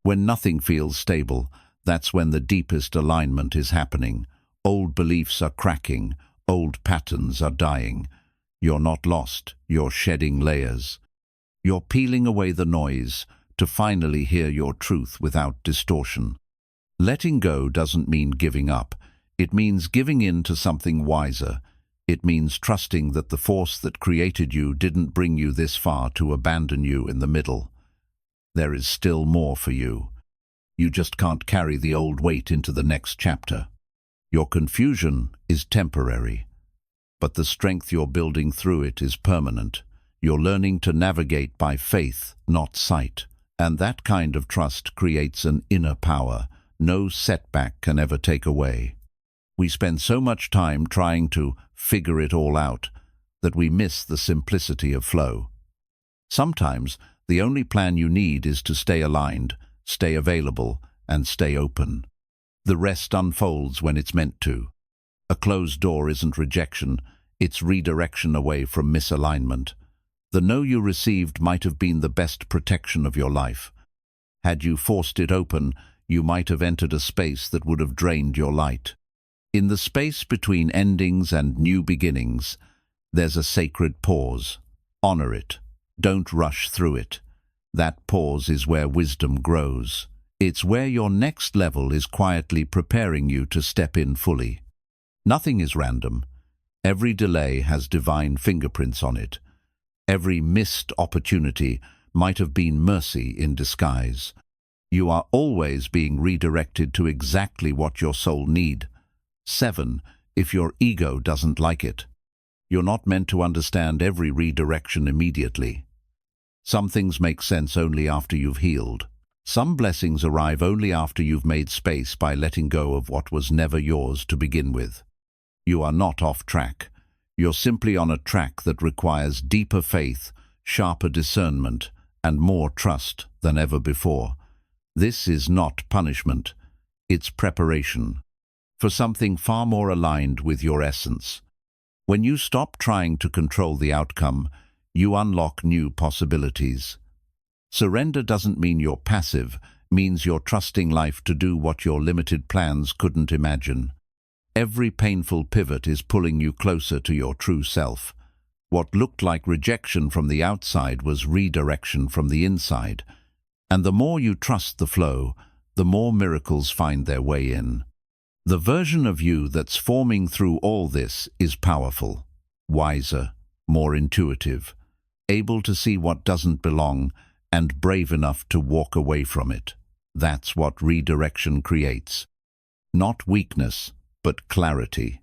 When nothing feels stable, that's when the deepest alignment is happening. Old beliefs are cracking, old patterns are dying. You're not lost, you're shedding layers. You're peeling away the noise to finally hear your truth without distortion. Letting go doesn't mean giving up. It means giving in to something wiser. It means trusting that the force that created you didn't bring you this far to abandon you in the middle. There is still more for you. You just can't carry the old weight into the next chapter. Your confusion is temporary, but the strength you're building through it is permanent. You're learning to navigate by faith, not sight. And that kind of trust creates an inner power no setback can ever take away. We spend so much time trying to figure it all out that we miss the simplicity of flow. Sometimes the only plan you need is to stay aligned, stay available, and stay open. The rest unfolds when it's meant to. A closed door isn't rejection, it's redirection away from misalignment. The no you received might have been the best protection of your life. Had you forced it open, you might have entered a space that would have drained your light. In the space between endings and new beginnings, there's a sacred pause. Honor it. Don't rush through it. That pause is where wisdom grows. It's where your next level is quietly preparing you to step in fully. Nothing is random. Every delay has divine fingerprints on it. Every missed opportunity might have been mercy in disguise. You are always being redirected to exactly what your soul needs. 7. If your ego doesn't like it. You're not meant to understand every redirection immediately. Some things make sense only after you've healed. Some blessings arrive only after you've made space by letting go of what was never yours to begin with. You are not off track. You're simply on a track that requires deeper faith, sharper discernment, and more trust than ever before. This is not punishment. It's preparation for something far more aligned with your essence. When you stop trying to control the outcome, you unlock new possibilities. Surrender doesn't mean you're passive, means you're trusting life to do what your limited plans couldn't imagine. Every painful pivot is pulling you closer to your true self. What looked like rejection from the outside was redirection from the inside. And the more you trust the flow, the more miracles find their way in. The version of you that's forming through all this is powerful, wiser, more intuitive, able to see what doesn't belong, and brave enough to walk away from it. That's what redirection creates. Not weakness, but clarity.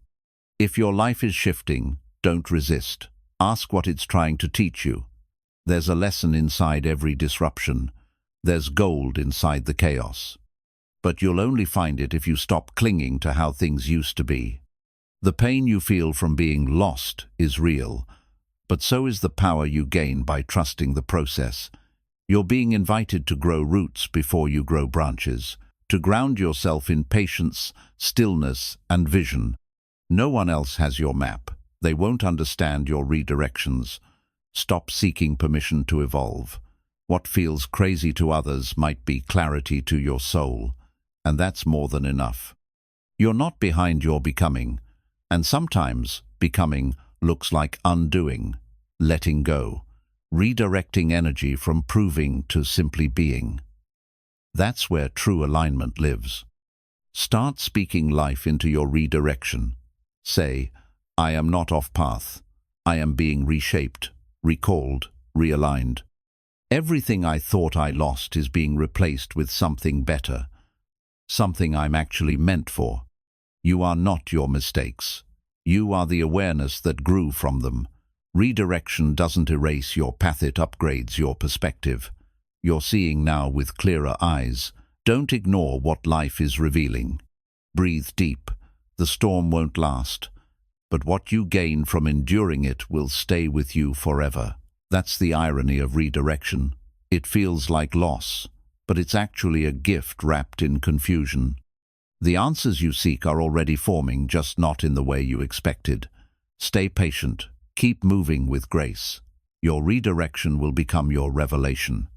If your life is shifting, don't resist. Ask what it's trying to teach you. There's a lesson inside every disruption. There's gold inside the chaos. But you'll only find it if you stop clinging to how things used to be. The pain you feel from being lost is real, but so is the power you gain by trusting the process. You're being invited to grow roots before you grow branches, to ground yourself in patience, stillness, and vision. No one else has your map. They won't understand your redirections. Stop seeking permission to evolve. What feels crazy to others might be clarity to your soul, and that's more than enough. You're not behind your becoming, and sometimes becoming looks like undoing, letting go, redirecting energy from proving to simply being. That's where true alignment lives. Start speaking life into your redirection. Say, I am not off path. I am being reshaped, recalled, realigned. Everything I thought I lost is being replaced with something better, something I'm actually meant for. You are not your mistakes. You are the awareness that grew from them. Redirection doesn't erase your path, it upgrades your perspective. You're seeing now with clearer eyes. Don't ignore what life is revealing. Breathe deep. The storm won't last, but what you gain from enduring it will stay with you forever. That's the irony of redirection. It feels like loss, but it's actually a gift wrapped in confusion. The answers you seek are already forming, just not in the way you expected. Stay patient. Keep moving with grace. Your redirection will become your revelation.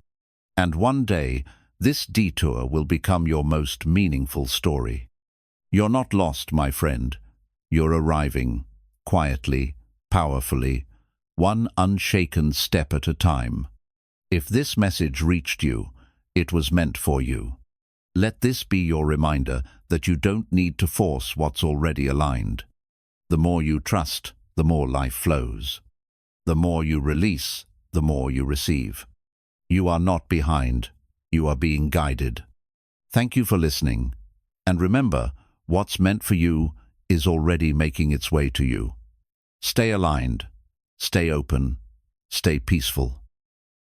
And one day, this detour will become your most meaningful story. You're not lost, my friend. You're arriving, quietly, powerfully, one unshaken step at a time. If this message reached you, it was meant for you. Let this be your reminder that you don't need to force what's already aligned. The more you trust, the more life flows. The more you release, the more you receive. You are not behind, you are being guided. Thank you for listening, and remember, what's meant for you is already making its way to you. Stay aligned, stay open, stay peaceful.